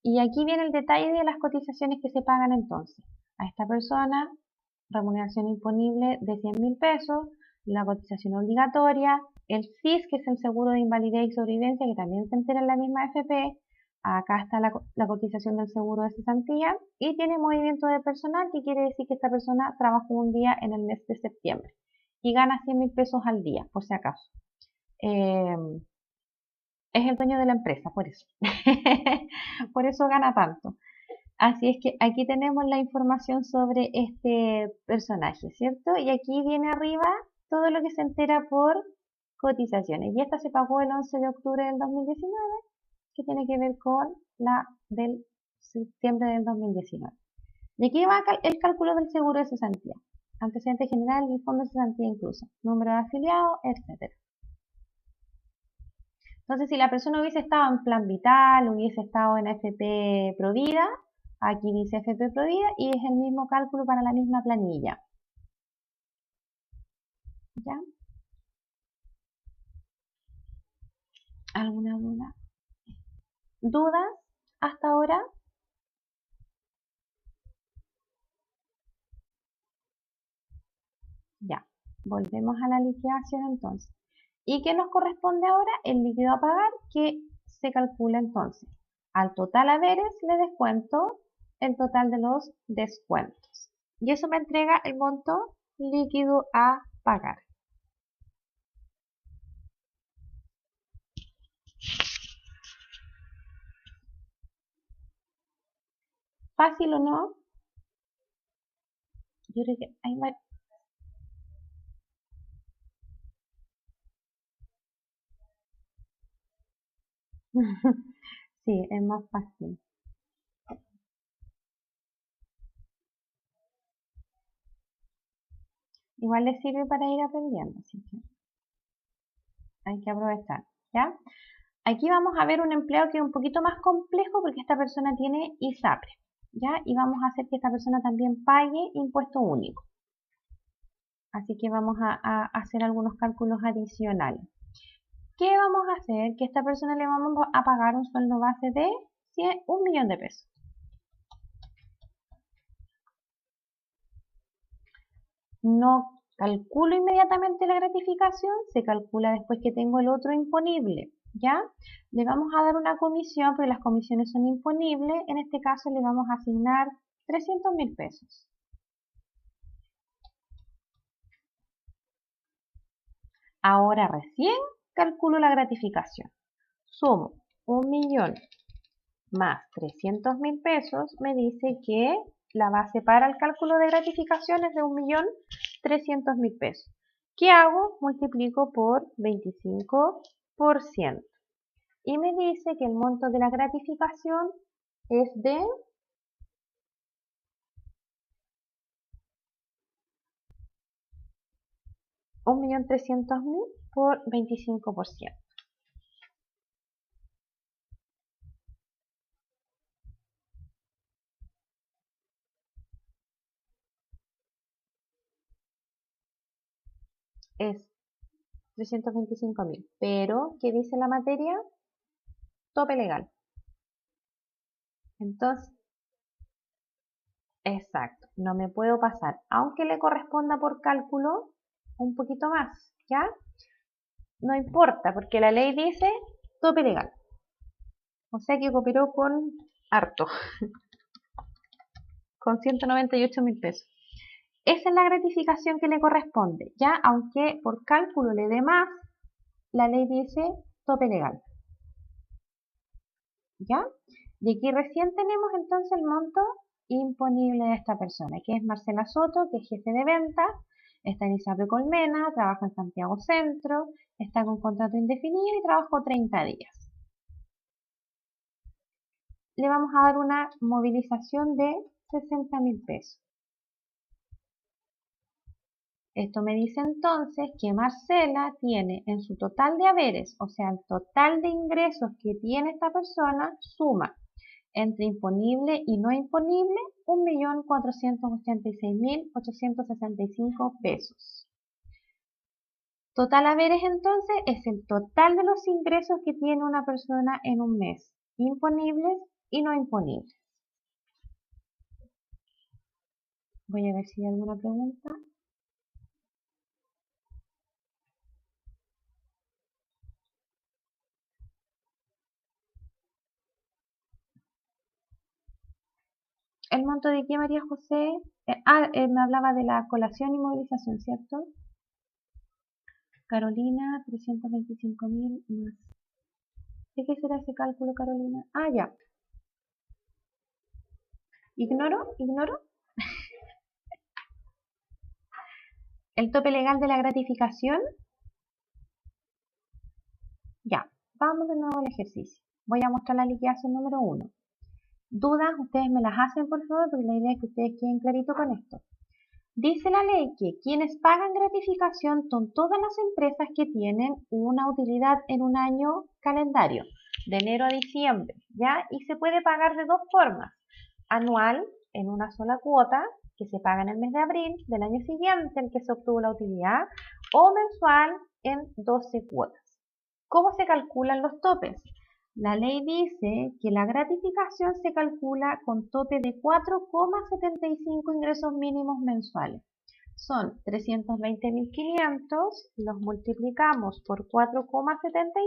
Y aquí viene el detalle de las cotizaciones que se pagan entonces. A esta persona, remuneración imponible de 100.000 pesos, la cotización obligatoria, el CIS, que es el seguro de invalidez y sobrevivencia, que también se entera en la misma AFP, acá está la cotización del seguro de cesantía, y tiene movimiento de personal, que quiere decir que esta persona trabajó un día en el mes de septiembre y gana 100.000 pesos al día, por si acaso. Es el dueño de la empresa, por eso. Por eso gana tanto. Así es que aquí tenemos la información sobre este personaje, ¿cierto? Y aquí viene arriba todo lo que se entera por cotizaciones. Y esta se pagó el 11 de octubre del 2019, que tiene que ver con la del septiembre del 2019. ¿De qué va el cálculo del seguro de cesantía? Antecedente general y fondo de cesantía incluso, número de afiliados, etc. Entonces, si la persona hubiese estado en Plan Vital, hubiese estado en FP Provida, aquí dice FP Provida y es el mismo cálculo para la misma planilla. ¿Ya? ¿Alguna duda? ¿Dudas hasta ahora? Ya, volvemos a la liquidación entonces. ¿Y qué nos corresponde ahora? El líquido a pagar, que se calcula entonces. Al total haberes le descuento el total de los descuentos. Y eso me entrega el monto líquido a pagar. ¿Fácil o no? Yo creo que hay más. Sí, es más fácil. Igual les sirve para ir aprendiendo, así que hay que aprovechar, ¿ya? Aquí vamos a ver un empleo que es un poquito más complejo porque esta persona tiene ISAPRE, ¿ya? Y vamos a hacer que esta persona también pague impuesto único. Así que vamos a hacer algunos cálculos adicionales. ¿Qué vamos a hacer? Que a esta persona le vamos a pagar un sueldo base de 1 millón de pesos. No calculo inmediatamente la gratificación, se calcula después que tengo el otro imponible, ¿ya? Le vamos a dar una comisión, porque las comisiones son imponibles, en este caso le vamos a asignar 300.000 pesos. Ahora recién calculo la gratificación. Sumo 1 millón más 300.000 pesos, me dice que la base para el cálculo de gratificación es de 1.300.000 pesos. ¿Qué hago? Multiplico por 25% y me dice que el monto de la gratificación es de 1.300.000 por 25%. Es 325.000. Pero, ¿qué dice la materia? Tope legal. Entonces, exacto, no me puedo pasar, aunque le corresponda por cálculo un poquito más, ¿ya? No importa, porque la ley dice tope legal. O sea que cooperó con harto, con 198.000 pesos. Esa es la gratificación que le corresponde, ¿ya? Aunque por cálculo le dé más, la ley dice tope legal, ¿ya? Y aquí recién tenemos entonces el monto imponible de esta persona, que es Marcela Soto, que es jefe de ventas, está en Isabel Colmena, trabaja en Santiago Centro, está con contrato indefinido y trabajó 30 días. Le vamos a dar una movilización de 60.000 pesos. Esto me dice entonces que Marcela tiene en su total de haberes, o sea, el total de ingresos que tiene esta persona, suma entre imponible y no imponible 1.486.865 pesos. Total haberes entonces es el total de los ingresos que tiene una persona en un mes, imponibles y no imponibles. Voy a ver si hay alguna pregunta. ¿El monto de qué, María José? Me hablaba de la colación y movilización, ¿cierto? Carolina, 325.000 más. ¿De qué será ese cálculo, Carolina? Ah, ya. Ignoro. El tope legal de la gratificación Vamos de nuevo al ejercicio. Voy a mostrar la liquidación número 1. Dudas, ustedes me las hacen por favor, porque la idea es que ustedes queden clarito con esto. Dice la ley que quienes pagan gratificación son todas las empresas que tienen una utilidad en un año calendario, de enero a diciembre, ¿ya? Y se puede pagar de dos formas. Anual, en una sola cuota, que se paga en el mes de abril del año siguiente en que se obtuvo la utilidad, o mensual en 12 cuotas. ¿Cómo se calculan los topes? La ley dice que la gratificación se calcula con tope de 4,75 ingresos mínimos mensuales. Son 320.500, los multiplicamos por 4,75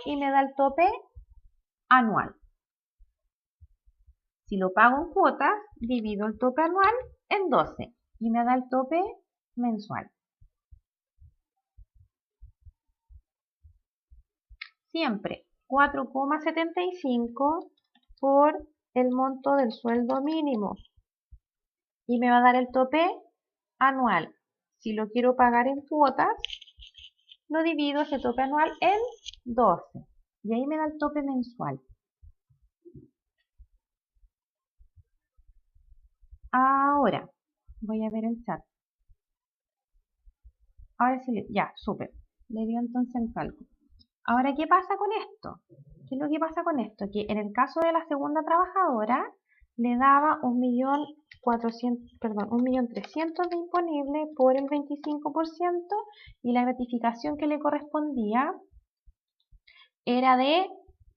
y me da el tope anual. Si lo pago en cuotas, divido el tope anual en 12 y me da el tope mensual. Siempre 4,75 por el monto del sueldo mínimo y me va a dar el tope anual. Si lo quiero pagar en cuotas, lo divido ese tope anual en 12 y ahí me da el tope mensual. Ahora voy a ver el chat. Ahora sí, ya, súper. Le dio entonces el cálculo. Ahora, ¿qué pasa con esto? ¿Qué es lo que pasa con esto? Que en el caso de la segunda trabajadora le daba 1.300.000 de imponible por el 25% y la gratificación que le correspondía era de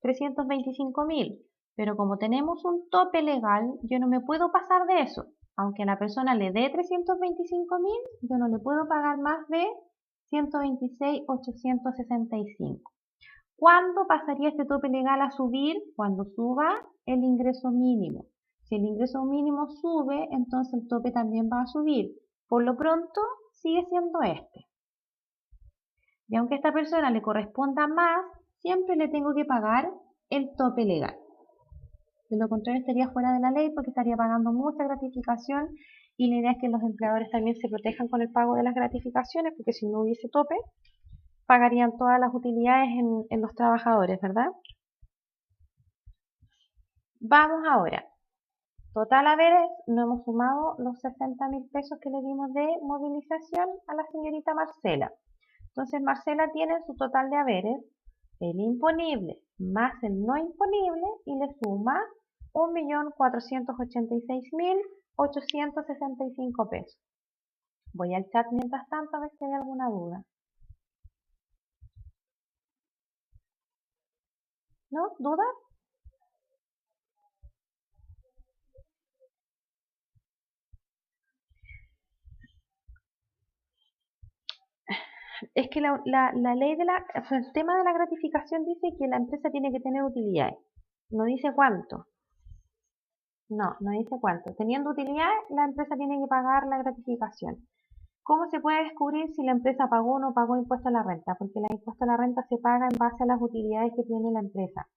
325.000. Pero como tenemos un tope legal, yo no me puedo pasar de eso. Aunque a la persona le dé 325.000, yo no le puedo pagar más de 126.865. ¿Cuándo pasaría este tope legal a subir? Cuando suba el ingreso mínimo. Si el ingreso mínimo sube, entonces el tope también va a subir. Por lo pronto, sigue siendo este. Y aunque a esta persona le corresponda más, siempre le tengo que pagar el tope legal. De lo contrario, estaría fuera de la ley porque estaría pagando mucha gratificación y la idea es que los empleadores también se protejan con el pago de las gratificaciones porque si no hubiese tope, pagarían todas las utilidades en los trabajadores, ¿verdad? Vamos ahora. Total haberes, no hemos sumado los 60.000 pesos que le dimos de movilización a la señorita Marcela. Entonces Marcela tiene su total de haberes, el imponible más el no imponible y le suma 1.486.865 pesos. Voy al chat mientras tanto a ver si hay alguna duda. ¿No? ¿Dudas? Es que la ley o sea, el tema de la gratificación dice que la empresa tiene que tener utilidades. No dice cuánto. No, no dice cuánto. Teniendo utilidades, la empresa tiene que pagar la gratificación. ¿Cómo se puede descubrir si la empresa pagó o no pagó impuesto a la renta? Porque el impuesto a la renta se paga en base a las utilidades que tiene la empresa.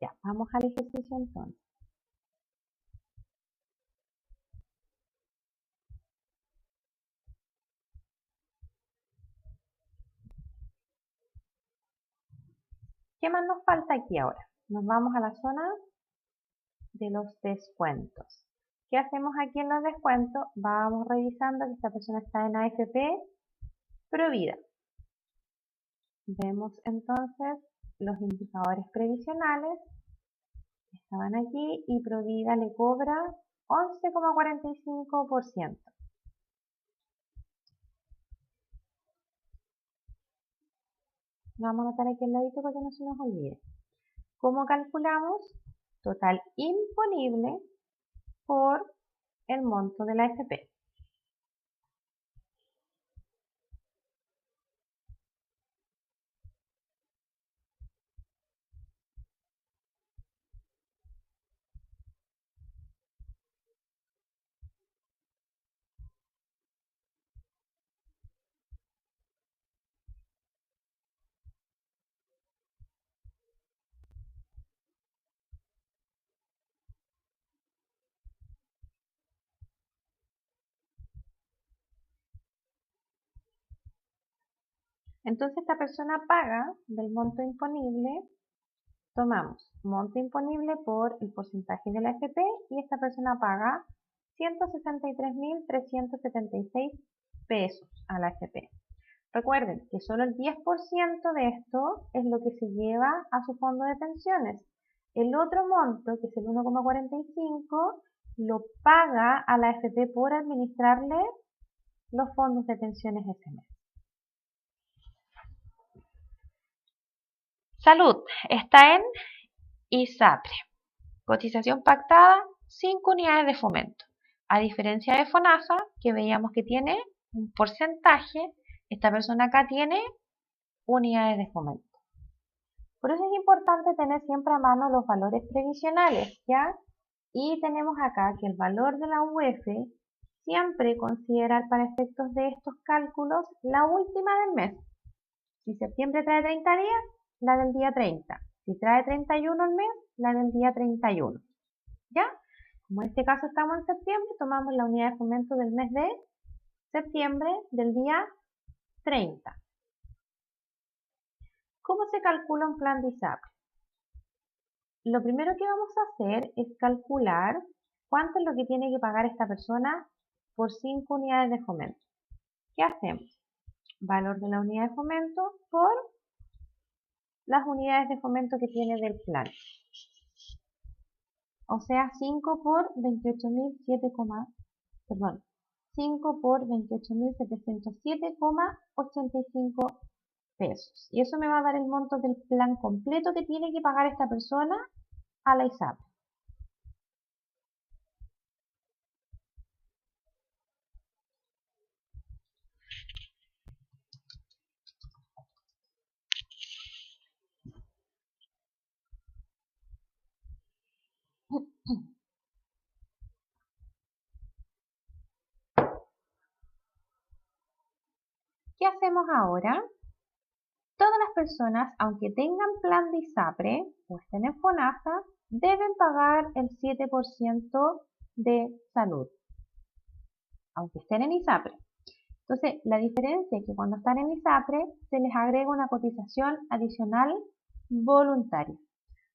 Ya, vamos al ejercicio entonces. ¿Qué más nos falta aquí ahora? Nos vamos a la zona de los descuentos. ¿Qué hacemos aquí en los descuentos? Vamos revisando que esta persona está en AFP Provida. Vemos entonces los indicadores previsionales. Estaban aquí y Provida le cobra 11,45%. Vamos a anotar aquí al ladito para que no se nos olvide. ¿Cómo calculamos? Total imponible por el monto de la AFP. Entonces esta persona paga del monto imponible, tomamos monto imponible por el porcentaje de la AFP y esta persona paga 163.376 pesos a la AFP. Recuerden que solo el 10% de esto es lo que se lleva a su fondo de pensiones. El otro monto, que es el 1,45, lo paga a la AFP por administrarle los fondos de pensiones ese mes. Salud está en ISAPRE. Cotización pactada, 5 unidades de fomento. A diferencia de FONASA, que veíamos que tiene un porcentaje, esta persona acá tiene unidades de fomento. Por eso es importante tener siempre a mano los valores previsionales, ¿ya? Y tenemos acá que el valor de la UF siempre considerar para efectos de estos cálculos la última del mes. Si septiembre trae 30 días, la del día 30. Si trae 31 el mes, la del día 31. ¿Ya? Como en este caso estamos en septiembre, tomamos la unidad de fomento del mes de septiembre del día 30. ¿Cómo se calcula un plan de ISAPRE? Lo primero que vamos a hacer es calcular cuánto es lo que tiene que pagar esta persona por 5 unidades de fomento. ¿Qué hacemos? Valor de la unidad de fomento por las unidades de fomento que tiene del plan. O sea, 5 por 28.707,85 pesos. Y eso me va a dar el monto del plan completo que tiene que pagar esta persona a la ISAPRE. ¿Qué hacemos ahora? Todas las personas, aunque tengan plan de ISAPRE o estén en FONASA, deben pagar el 7% de salud, aunque estén en ISAPRE. Entonces, la diferencia es que cuando están en ISAPRE se les agrega una cotización adicional voluntaria.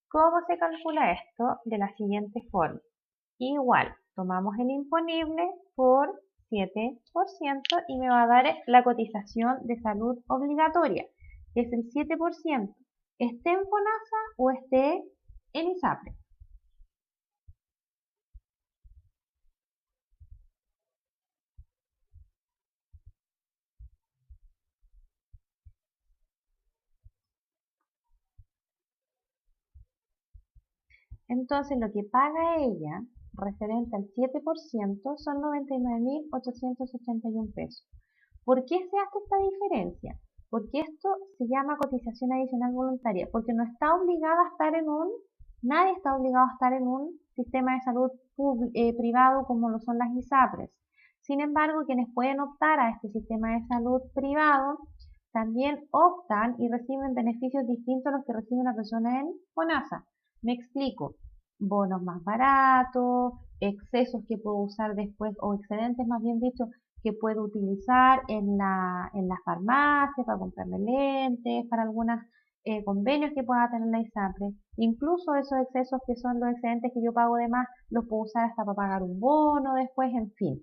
¿Cómo se calcula esto? De la siguiente forma. Igual, tomamos el imponible por 7% y me va a dar la cotización de salud obligatoria, que es el 7%, esté en FONASA o esté en ISAPRE. Entonces, lo que paga ella, referente al 7%, son 99.881 pesos. ¿Por qué se hace esta diferencia? Porque esto se llama cotización adicional voluntaria, porque no está obligada a estar nadie está obligado a estar en un sistema de salud privado como lo son las ISAPRES. Sin embargo, quienes pueden optar a este sistema de salud privado también optan y reciben beneficios distintos a los que recibe una persona en FONASA. Me explico. Bonos más baratos, excesos que puedo usar después, o excedentes más bien dicho, que puedo utilizar en la farmacia para comprarme lentes, para algunos convenios que pueda tener la ISAPRE. Incluso esos excesos que son los excedentes que yo pago de más, los puedo usar hasta para pagar un bono después, en fin.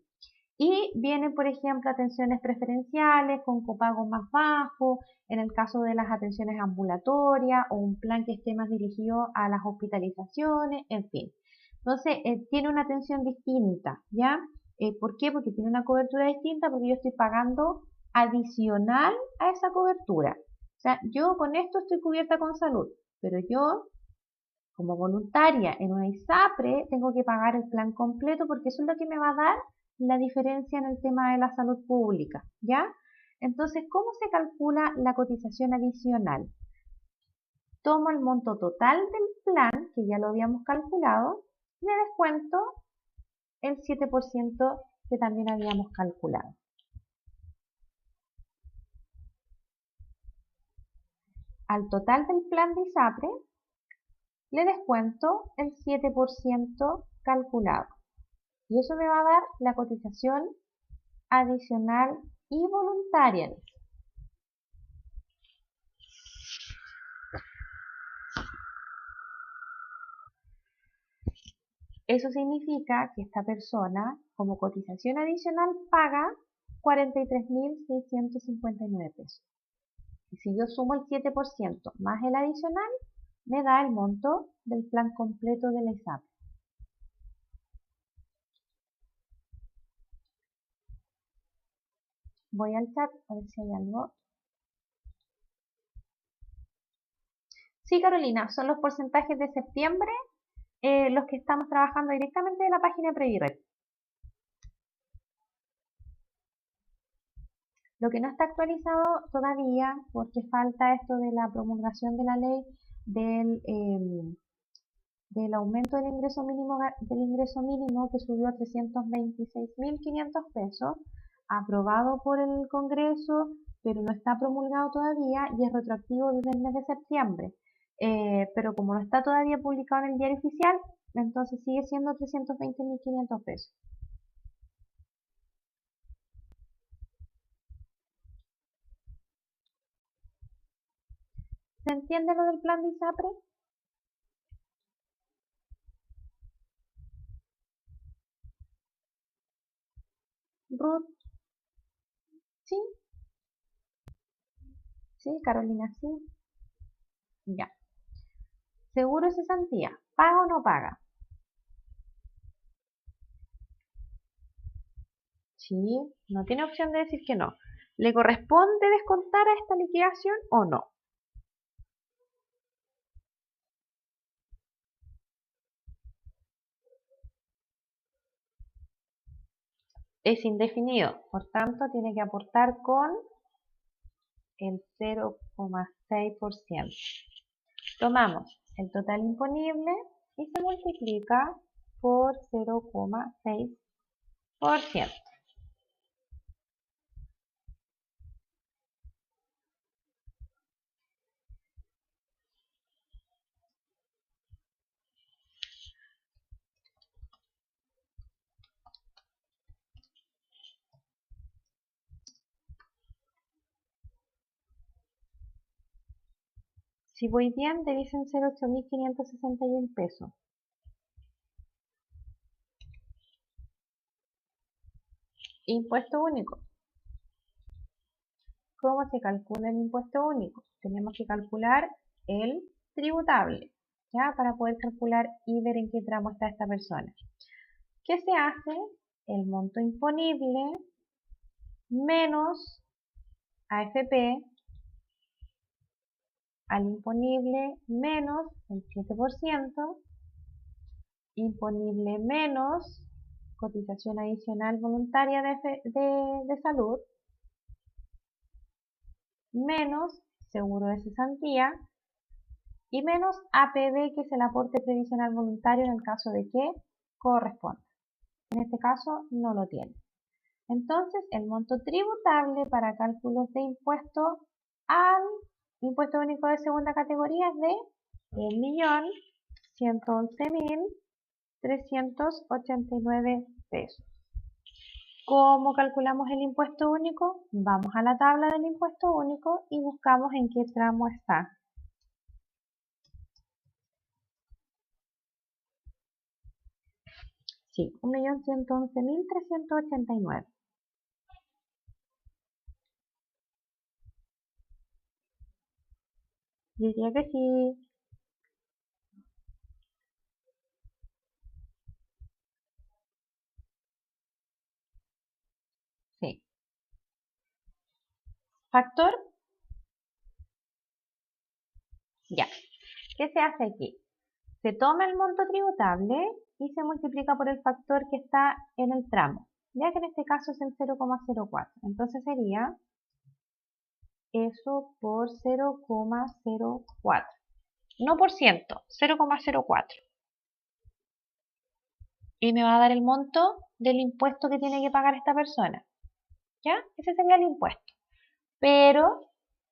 Y vienen, por ejemplo, atenciones preferenciales con copago más bajo, en el caso de las atenciones ambulatorias o un plan que esté más dirigido a las hospitalizaciones, en fin. Entonces, tiene una atención distinta, ¿ya? ¿Por qué? Porque tiene una cobertura distinta, porque yo estoy pagando adicional a esa cobertura. O sea, yo con esto estoy cubierta con salud, pero yo, como voluntaria en una ISAPRE, tengo que pagar el plan completo porque eso es lo que me va a dar la diferencia en el tema de la salud pública, ¿ya? Entonces, ¿cómo se calcula la cotización adicional? Tomo el monto total del plan, que ya lo habíamos calculado, y le descuento el 7% que también habíamos calculado. Al total del plan de ISAPRE, le descuento el 7% calculado. Y eso me va a dar la cotización adicional y voluntaria. Eso significa que esta persona, como cotización adicional, paga 43.659 pesos. Y si yo sumo el 7% más el adicional, me da el monto del plan completo de la ISAPRE. Voy al chat a ver si hay algo. Sí, Carolina, son los porcentajes de septiembre los que estamos trabajando directamente de la página de Previred. Lo que no está actualizado todavía, porque falta esto de la promulgación de la ley del aumento del ingreso mínimo que subió a 326.500 pesos, aprobado por el Congreso, pero no está promulgado todavía y es retroactivo desde el mes de septiembre. Pero como no está todavía publicado en el diario oficial, entonces sigue siendo 320.500 pesos. ¿Se entiende lo del plan de ISAPRE? Ruth, ¿sí? ¿Sí? Carolina, ¿sí? Ya. Seguro de cesantía, ¿paga o no paga? Sí, no tiene opción de decir que no. ¿Le corresponde descontar a esta liquidación o no? Es indefinido, por tanto tiene que aportar con el 0,6%. Tomamos el total imponible y se multiplica por 0,6%. Si voy bien, debisen ser 8.561 pesos. Impuesto único. ¿Cómo se calcula el impuesto único? Tenemos que calcular el tributable, ¿ya? Para poder calcular y ver en qué tramo está esta persona. ¿Qué se hace? El monto imponible menos AFP al imponible menos el 7%, imponible menos cotización adicional voluntaria de salud, menos seguro de cesantía y menos APB, que es el aporte previsional voluntario en el caso de que corresponda. En este caso no lo tiene. Entonces el monto tributable para cálculos de impuesto al impuesto único de segunda categoría es de 1.111.389 pesos. ¿Cómo calculamos el impuesto único? Vamos a la tabla del impuesto único y buscamos en qué tramo está. Sí, 1.111.389. Yo diría que sí. Sí. Factor, ya. ¿Qué se hace aquí? Se toma el monto tributable y se multiplica por el factor que está en el tramo, ya que en este caso es el 0,04. Entonces sería eso por 0,04. No por ciento, 0,04. Y me va a dar el monto del impuesto que tiene que pagar esta persona. ¿Ya? Ese sería el impuesto. Pero,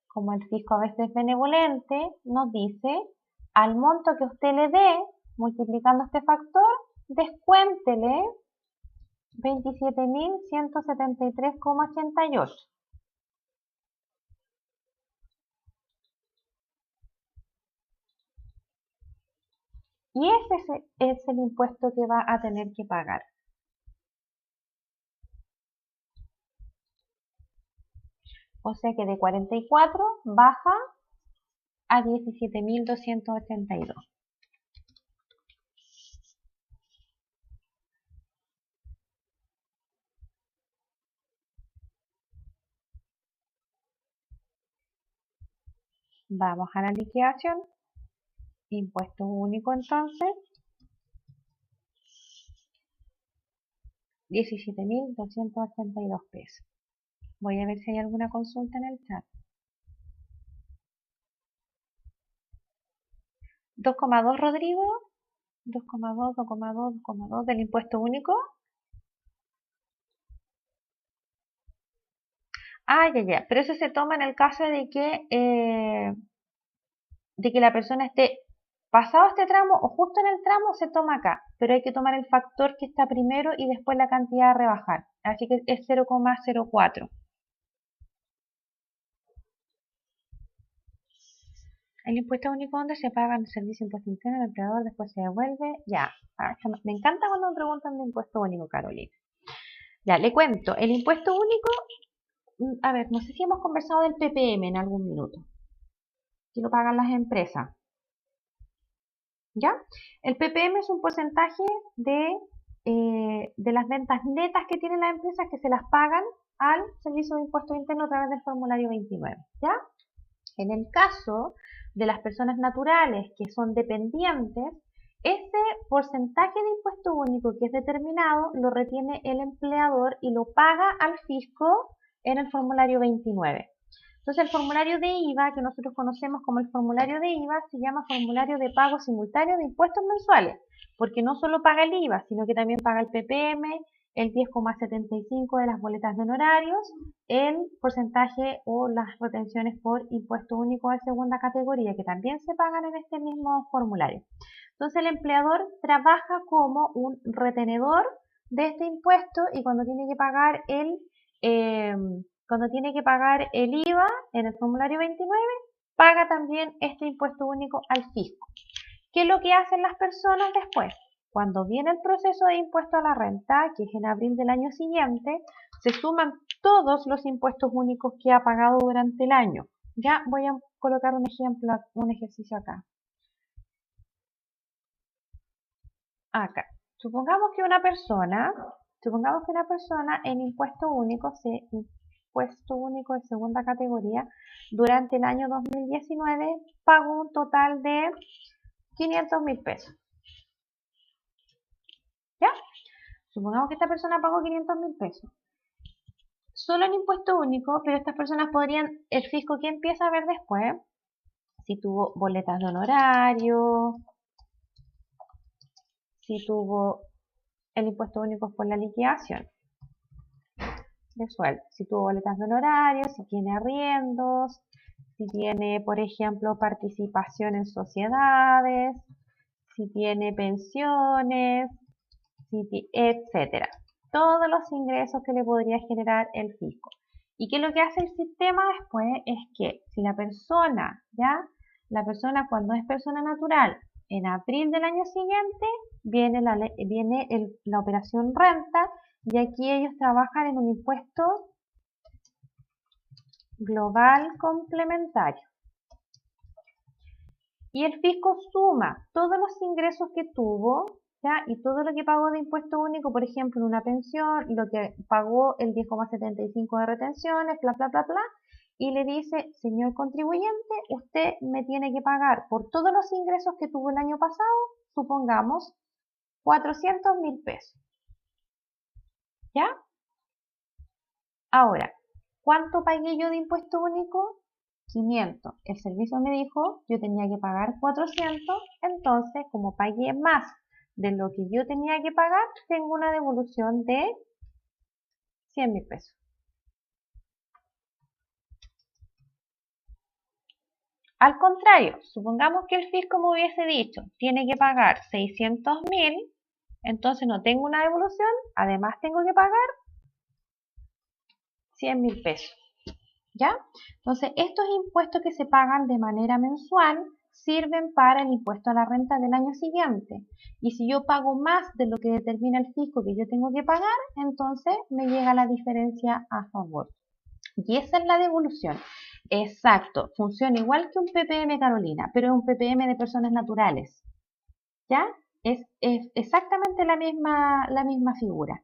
como el fisco a veces es benevolente, nos dice, al monto que usted le dé, multiplicando este factor, descuéntele 27.173,88. Y ese es el impuesto que va a tener que pagar. O sea que de 44 baja a 17.282. Vamos a la liquidación. Impuesto único entonces. 17.282 pesos. Voy a ver si hay alguna consulta en el chat. 2,2 Rodrigo. 2,2, 2,2, 2,2 del impuesto único. Ya. Pero eso se toma en el caso de que la persona esté pasado este tramo o justo en el tramo, se toma acá. Pero hay que tomar el factor que está primero y después la cantidad a rebajar. Así que es 0,04. El impuesto único donde se paga el servicio de impuesto interno, el empleador después se devuelve. Ya. Me encanta cuando me preguntan de impuesto único, Carolina. Ya, le cuento. El impuesto único, a ver, no sé si hemos conversado del PPM en algún minuto. Que lo pagan las empresas. ¿Ya? El PPM es un porcentaje de las ventas netas que tienen las empresas que se las pagan al Servicio de Impuesto Interno a través del formulario 29. ¿Ya? En el caso de las personas naturales que son dependientes, ese porcentaje de impuesto único que es determinado lo retiene el empleador y lo paga al fisco en el formulario 29. Entonces el formulario de IVA, que nosotros conocemos como el formulario de IVA, se llama formulario de pago simultáneo de impuestos mensuales, porque no solo paga el IVA, sino que también paga el PPM, el 10,75 de las boletas de honorarios, el porcentaje o las retenciones por impuesto único de segunda categoría, que también se pagan en este mismo formulario. Entonces el empleador trabaja como un retenedor de este impuesto y cuando tiene que pagar el IVA en el formulario 29, paga también este impuesto único al fisco. ¿Qué es lo que hacen las personas después? Cuando viene el proceso de impuesto a la renta, que es en abril del año siguiente, se suman todos los impuestos únicos que ha pagado durante el año. Ya voy a colocar un ejemplo, un ejercicio acá. Acá. Supongamos que una persona en impuesto único de segunda categoría durante el año 2019 pagó un total de 500.000 pesos. ¿Ya? Supongamos que esta persona pagó 500.000 pesos. Solo en impuesto único, pero estas personas el fisco que empieza a ver después, si tuvo boletas de honorario, si tuvo el impuesto único por la liquidación de sueldo, si tuvo boletas de honorario, si tiene arriendos, si tiene, por ejemplo, participación en sociedades, si tiene pensiones, etcétera. Todos los ingresos que le podría generar el fisco. ¿Y qué es lo que hace el sistema después? Es que si la persona cuando es persona natural, en abril del año siguiente, viene la operación renta y aquí ellos trabajan en un impuesto global complementario. Y el fisco suma todos los ingresos que tuvo, ¿ya? Y todo lo que pagó de impuesto único, por ejemplo, en una pensión, lo que pagó el 10,75 de retenciones, bla, bla, bla, bla, y le dice, señor contribuyente, usted me tiene que pagar por todos los ingresos que tuvo el año pasado, supongamos, 400.000 pesos. ¿Ya? Ahora, ¿cuánto pagué yo de impuesto único? 500. El servicio me dijo yo tenía que pagar 400, entonces como pagué más de lo que yo tenía que pagar, tengo una devolución de 100.000 pesos. Al contrario, supongamos que el fisco me hubiese dicho tiene que pagar 600.000, entonces no tengo una devolución, además tengo que pagar 100.000 pesos. ¿Ya? Entonces, estos impuestos que se pagan de manera mensual sirven para el impuesto a la renta del año siguiente. Y si yo pago más de lo que determina el fisco que yo tengo que pagar, entonces me llega la diferencia a favor. Y esa es la devolución. Exacto, funciona igual que un PPM, Carolina, pero es un PPM de personas naturales. ¿Ya? Es exactamente la misma figura.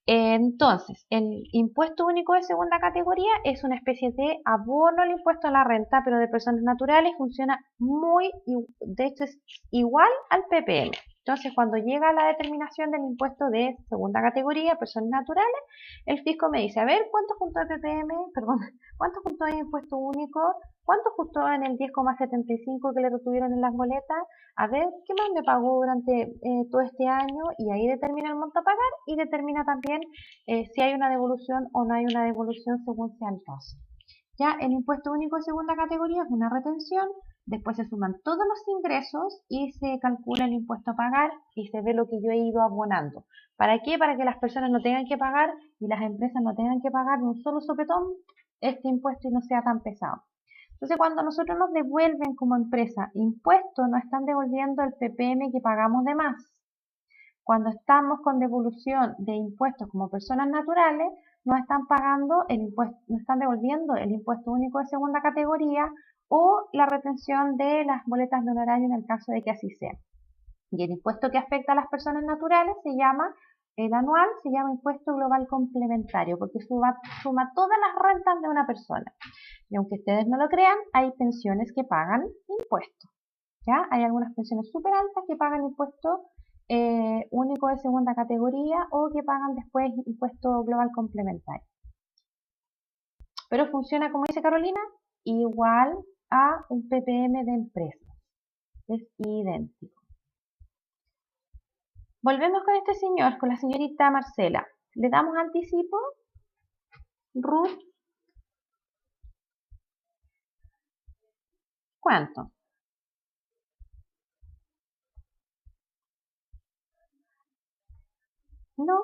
Entonces, el impuesto único de segunda categoría es una especie de abono al impuesto a la renta, pero de personas naturales, funciona de hecho es igual al PPM. Entonces, cuando llega la determinación del impuesto de segunda categoría, personas naturales, el fisco me dice, a ver, ¿cuánto juntó de PPM? Perdón, ¿cuánto juntó de impuesto único? ¿Cuánto juntó en el 10,75 que le retuvieron en las boletas? A ver, ¿qué más me pagó durante todo este año? Y ahí determina el monto a pagar y determina también si hay una devolución o no hay una devolución según sea el caso. Ya el impuesto único de segunda categoría es una retención, después se suman todos los ingresos y se calcula el impuesto a pagar y se ve lo que yo he ido abonando. ¿Para qué? Para que las personas no tengan que pagar y las empresas no tengan que pagar un solo sopetón este impuesto y no sea tan pesado. Entonces, cuando nosotros nos devuelven como empresa impuestos, nos están devolviendo el PPM que pagamos de más. Cuando estamos con devolución de impuestos como personas naturales, nos están pagando el impuesto, nos están devolviendo el impuesto único de segunda categoría o la retención de las boletas de honorario en el caso de que así sea. Y el impuesto que afecta a las personas naturales se llama, el anual se llama impuesto global complementario, porque suma todas las rentas de una persona. Y aunque ustedes no lo crean, hay pensiones que pagan impuestos. ¿Ya? Hay algunas pensiones súper altas que pagan impuesto único de segunda categoría o que pagan después impuesto global complementario. Pero funciona, como dice Carolina, igual a un PPM de empresa. Es idéntico. Volvemos con este señor, con la señorita Marcela. Le damos anticipo. Ruth. ¿Cuánto? No.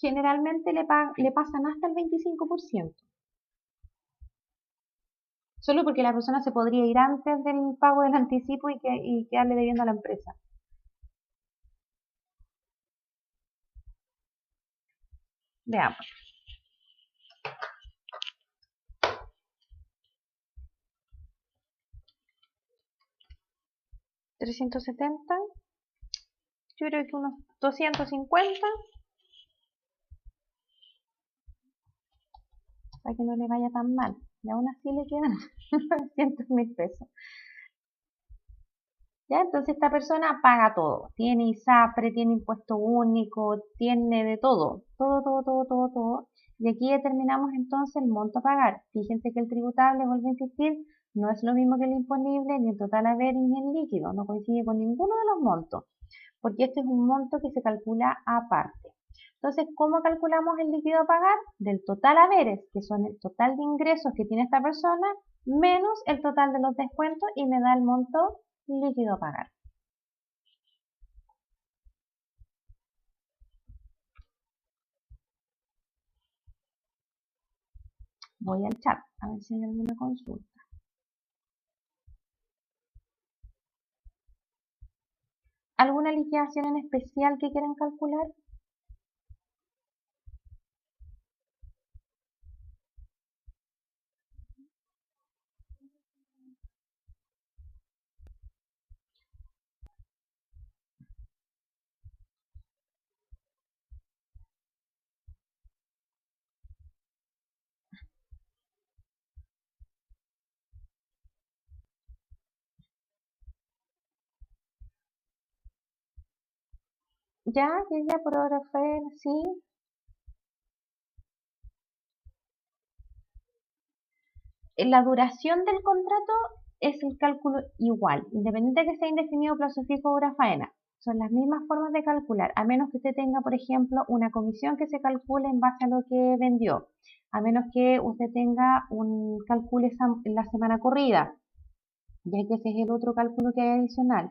Generalmente le pasan hasta el 25%. Solo porque la persona se podría ir antes del pago del anticipo y quedarle debiendo a la empresa. Veamos. 370. Yo creo que unos 250. Para que no le vaya tan mal. Y aún así le quedan 900.000 pesos. ¿Ya? Entonces esta persona paga todo. Tiene ISAPRE, tiene impuesto único, tiene de todo. Todo. Y aquí determinamos entonces el monto a pagar. Fíjense que el tributable, vuelvo a insistir, no es lo mismo que el imponible, ni el total haber, ni el líquido. No coincide con ninguno de los montos. Porque este es un monto que se calcula aparte. Entonces, ¿cómo calculamos el líquido a pagar? Del total haberes, que son el total de ingresos que tiene esta persona, menos el total de los descuentos y me da el monto líquido a pagar. Voy al chat a ver si hay alguna consulta. ¿Alguna liquidación en especial que quieran calcular? Ya por ahora fue, sí. La duración del contrato es el cálculo igual, independiente de que sea indefinido, plazo fijo o hora faena. Son las mismas formas de calcular, a menos que usted tenga, por ejemplo, una comisión que se calcule en base a lo que vendió, a menos que usted tenga un cálculo en la semana corrida, ya que ese es el otro cálculo que hay adicional,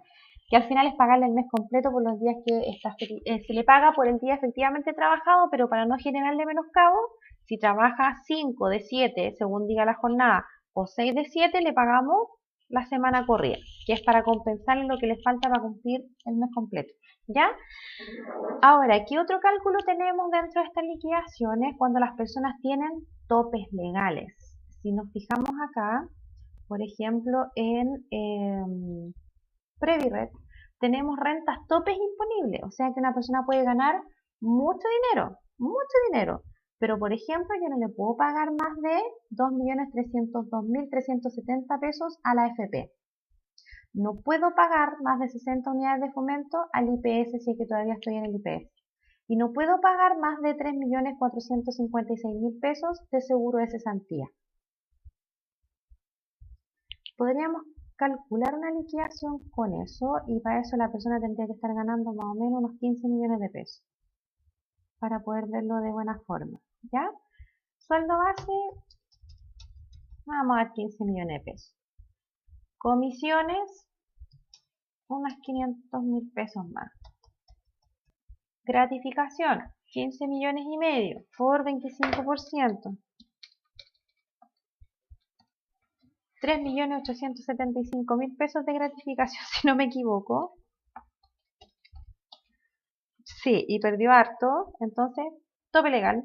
que al final es pagarle el mes completo por los días que se le paga por el día efectivamente trabajado, pero para no generarle menoscabo, si trabaja 5 de 7, según diga la jornada, o 6 de 7 le pagamos la semana corrida, que es para compensarle lo que le falta para cumplir el mes completo. ¿Ya? Ahora, ¿qué otro cálculo tenemos dentro de estas liquidaciones cuando las personas tienen topes legales? Si nos fijamos acá, por ejemplo, en Previred, tenemos rentas topes imponibles, o sea que una persona puede ganar mucho dinero, pero por ejemplo yo no le puedo pagar más de 2.302.370 pesos a la AFP. No puedo pagar más de 60 unidades de fomento al IPS si es que todavía estoy en el IPS. Y no puedo pagar más de 3.456.000 pesos de seguro de cesantía. Podríamos calcular una liquidación con eso y para eso la persona tendría que estar ganando más o menos unos 15 millones de pesos para poder verlo de buena forma. ¿Ya? Sueldo base, vamos a dar 15 millones de pesos. Comisiones, unos 500.000 pesos más. Gratificación, 15 millones y medio por 25%. 3.875.000 pesos de gratificación, si no me equivoco. Sí, y perdió harto, entonces, tope legal.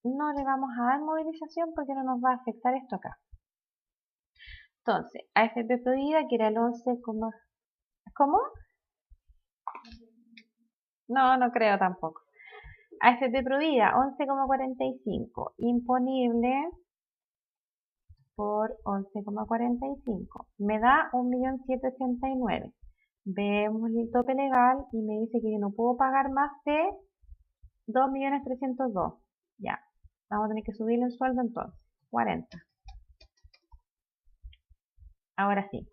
No le vamos a dar movilización porque no nos va a afectar esto acá. Entonces, AFP Provida, que era el 11, ¿cómo? No, no creo tampoco. AFP Provida, 11,45. Imponible por 11,45. Me da 1.789.000. Vemos el tope legal y me dice que yo no puedo pagar más de 2.302.000. Ya, vamos a tener que subirle el sueldo entonces. 40. Ahora sí.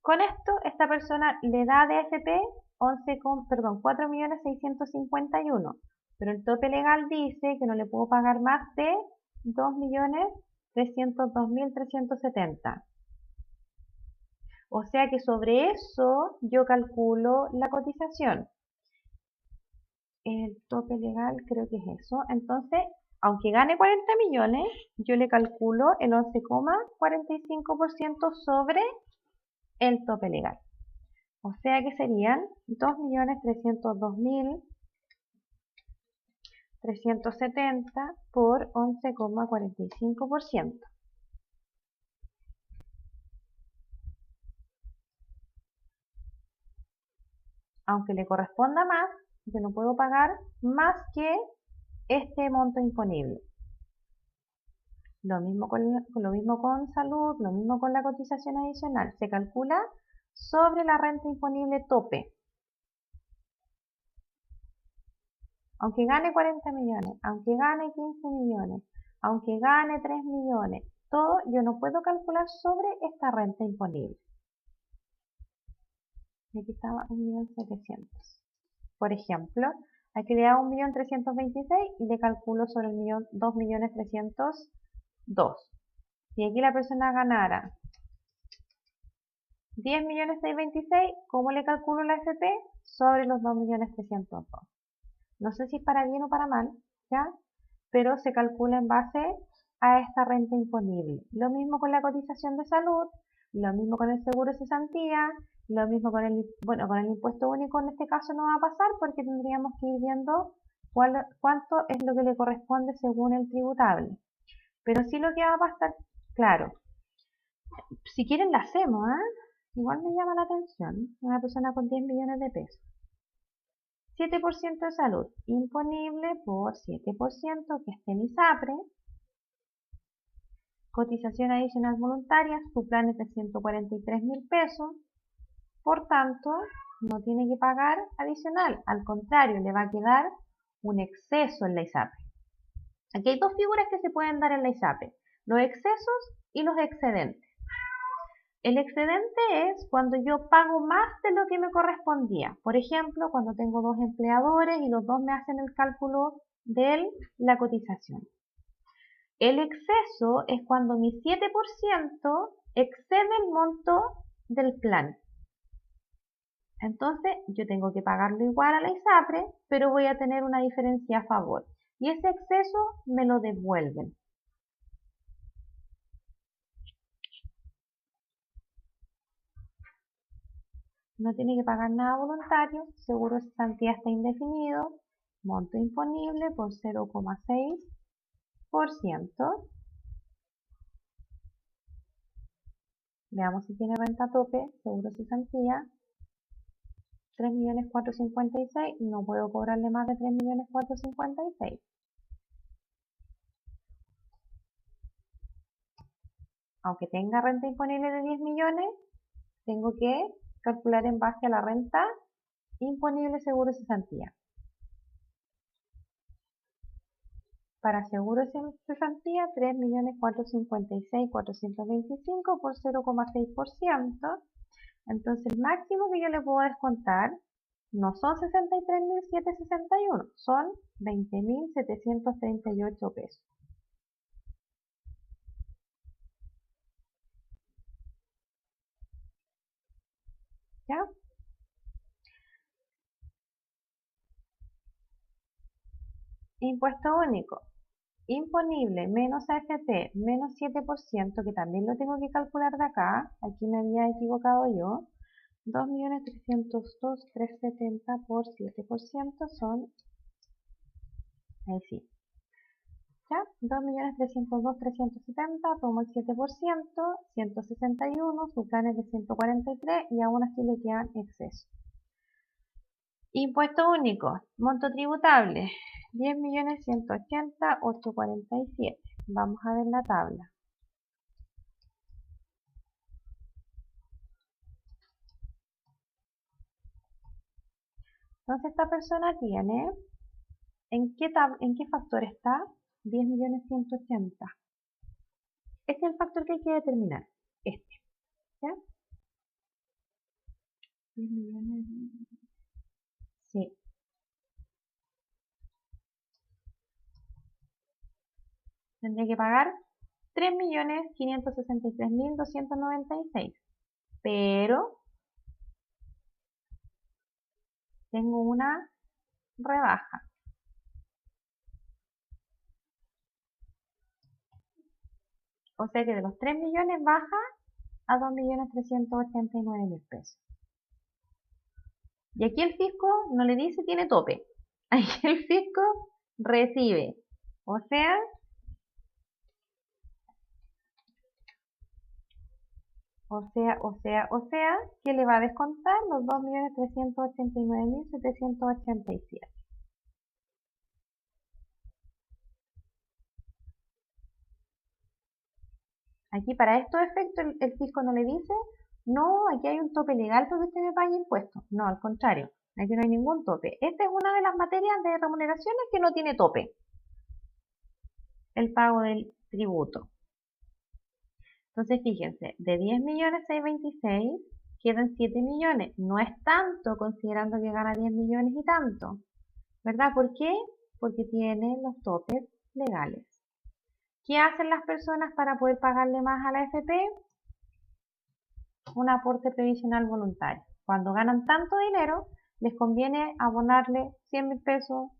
Con esto, esta persona le da de AFP 4.651.000, pero el tope legal dice que no le puedo pagar más de 2.302.370. O sea que sobre eso yo calculo la cotización. El tope legal creo que es eso. Entonces, aunque gane 40 millones, yo le calculo el 11,45% sobre el tope legal. O sea que serían 2.302.370 por 11,45%. Aunque le corresponda más, yo no puedo pagar más que este monto imponible. Lo mismo con salud, lo mismo con la cotización adicional. Se calcula sobre la renta imponible tope. Aunque gane 40 millones, aunque gane 15 millones, aunque gane 3 millones, todo yo no puedo calcular sobre esta renta imponible. Aquí estaba 1.700.000. Por ejemplo, aquí le da 1.326.000 y le calculo sobre el 2.302.000. Si aquí la persona ganara 10.626.000, ¿cómo le calculo la FP? Sobre los 2.302.000. No sé si es para bien o para mal, ¿ya? Pero se calcula en base a esta renta imponible. Lo mismo con la cotización de salud, lo mismo con el seguro de cesantía, lo mismo con el, con el impuesto único en este caso no va a pasar porque tendríamos que ir viendo cuánto es lo que le corresponde según el tributable. Pero sí lo que va a pasar, claro, si quieren la hacemos, ¿eh? Igual me llama la atención una persona con 10 millones de pesos. 7% de salud, imponible por 7% que esté en ISAPRE. Cotización adicional voluntaria, su plan es de 143.000 pesos. Por tanto, no tiene que pagar adicional. Al contrario, le va a quedar un exceso en la ISAPRE. Aquí hay dos figuras que se pueden dar en la ISAPRE. Los excesos y los excedentes. El excedente es cuando yo pago más de lo que me correspondía. Por ejemplo, cuando tengo dos empleadores y los dos me hacen el cálculo de la cotización. El exceso es cuando mi 7% excede el monto del plan. Entonces yo tengo que pagarlo igual a la ISAPRE, pero voy a tener una diferencia a favor. Y ese exceso me lo devuelven. No tiene que pagar nada voluntario, seguro de cesantía está indefinido, monto imponible por 0,6%. Veamos si tiene renta tope, seguro de cesantía. 3.456.000, no puedo cobrarle más de 3.456.000. Aunque tenga renta imponible de 10 millones, tengo que calcular en base a la renta imponible seguro de cesantía. Para seguro de cesantía, 3.456.425 por 0,6%. Entonces el máximo que yo le puedo descontar no son 63.761, son 20.738 pesos. ¿Ya? Impuesto único. Imponible menos AFP menos 7%, que también lo tengo que calcular de acá. Aquí me había equivocado yo. 2.302.370 por 7% son, ahí sí, ¿ya? 2.302.370, tomo el 7%, 161, su plan es de 143 y aún así le quedan excesos. Impuesto único, monto tributable, 10.180.847. Vamos a ver la tabla. Entonces esta persona tiene, ¿en qué factor está? 10.180. Este es el factor que hay que determinar. Este, ¿ya? 10 millones. Sí. Tendré que pagar 3.563.296. Pero tengo una rebaja. O sea que de los 3 millones baja a 2.389.000 pesos. Y aquí el fisco no le dice tiene tope. Aquí el fisco recibe. O sea, que le va a descontar los 2.389.787. Aquí para estos efectos el fisco no le dice, no, aquí hay un tope legal porque usted me pague impuestos. No, al contrario, aquí no hay ningún tope. Esta es una de las materias de remuneraciones que no tiene tope, el pago del tributo. Entonces fíjense, de 10.626.000 quedan 7 millones. No es tanto considerando que gana 10 millones y tanto, ¿verdad? ¿Por qué? Porque tiene los topes legales. ¿Qué hacen las personas para poder pagarle más a la AFP? Un aporte previsional voluntario. Cuando ganan tanto dinero, les conviene abonarle 100.000 pesos,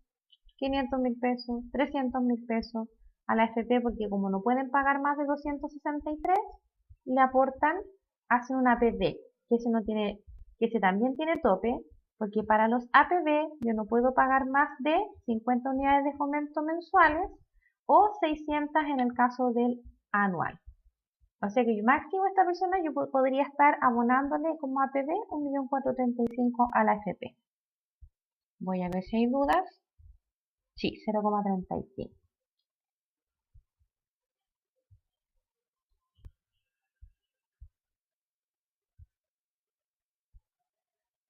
500.000 pesos, 300.000 pesos a la AFP porque como no pueden pagar más de 263, le aportan, hacen un APB, que ese también tiene tope, porque para los APB yo no puedo pagar más de 50 unidades de fomento mensuales o 600 en el caso del anual. O sea que máximo esta persona yo podría estar abonándole como APB 1.435.000 a la AFP. Voy a ver si hay dudas. Sí, 0,35.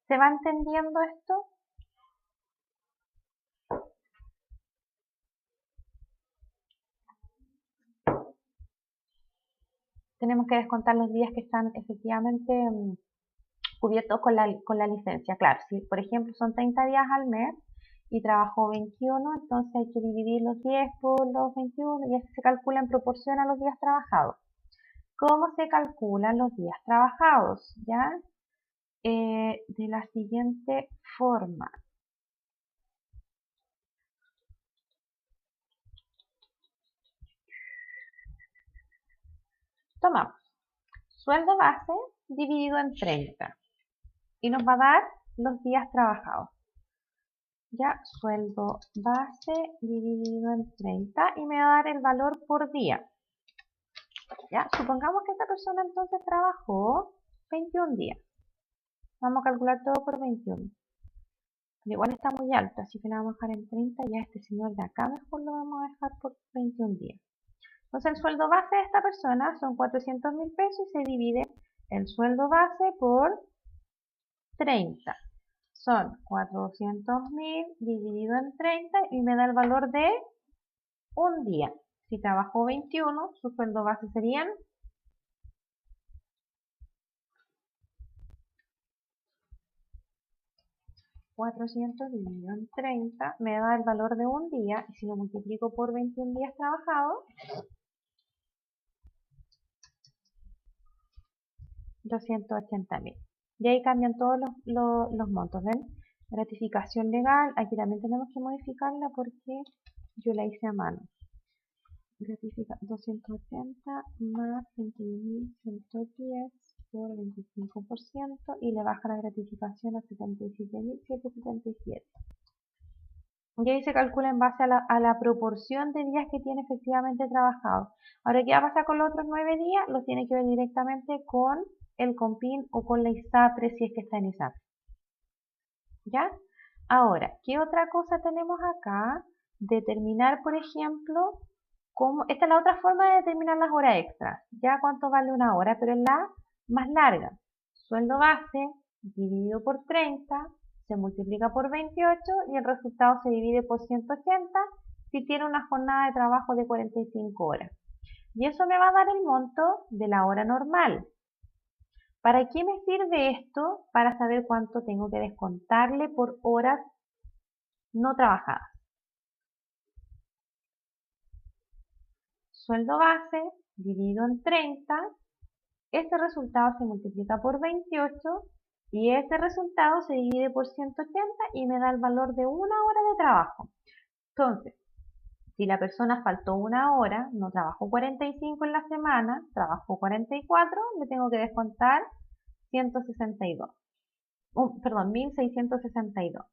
¿Se va entendiendo esto? Tenemos que descontar los días que están efectivamente cubiertos con la licencia. Claro, si por ejemplo son 30 días al mes y trabajó 21, entonces hay que dividir los 10 por los 21 y eso se calcula en proporción a los días trabajados. ¿Cómo se calculan los días trabajados? ¿Ya? de la siguiente forma. Tomamos sueldo base dividido en 30 y nos va a dar los días trabajados. Ya, sueldo base dividido en 30 y me va a dar el valor por día. Ya, supongamos que esta persona entonces trabajó 21 días. Vamos a calcular todo por 21. Pero igual está muy alto, así que la vamos a dejar en 30 y a este señor de acá mejor lo vamos a dejar por 21 días. Entonces el sueldo base de esta persona son 400.000 pesos y se divide el sueldo base por 30. Son 400.000 dividido en 30 y me da el valor de un día. Si trabajó 21, su sueldo base serían 400 dividido en 30, me da el valor de un día, y si lo multiplico por 21 días trabajados, 280.000. Y ahí cambian todos los montos, ¿ven? Gratificación legal, aquí también tenemos que modificarla porque yo la hice a mano. Gratifica 280 más 21.110 por 25% y le baja la gratificación a 77.177. Y ahí se calcula en base a la proporción de días que tiene efectivamente trabajado. Ahora, ¿qué va a pasar con los otros 9 días? Los tiene que ver directamente con el COMPIN o con la ISAPRE si es que está en ISAPRE. ¿Ya? Ahora, ¿qué otra cosa tenemos acá? Determinar, por ejemplo, esta es la otra forma de determinar las horas extras. Ya cuánto vale una hora, pero es la más larga. Sueldo base dividido por 30 se multiplica por 28 y el resultado se divide por 180 si tiene una jornada de trabajo de 45 horas. Y eso me va a dar el monto de la hora normal. ¿Para qué me sirve esto? Para saber cuánto tengo que descontarle por horas no trabajadas. Sueldo base dividido en 30, este resultado se multiplica por 28 y este resultado se divide por 180 y me da el valor de una hora de trabajo. Entonces, si la persona faltó una hora, no trabajó 45 en la semana, trabajó 44, le tengo que descontar 162. Perdón, 1662.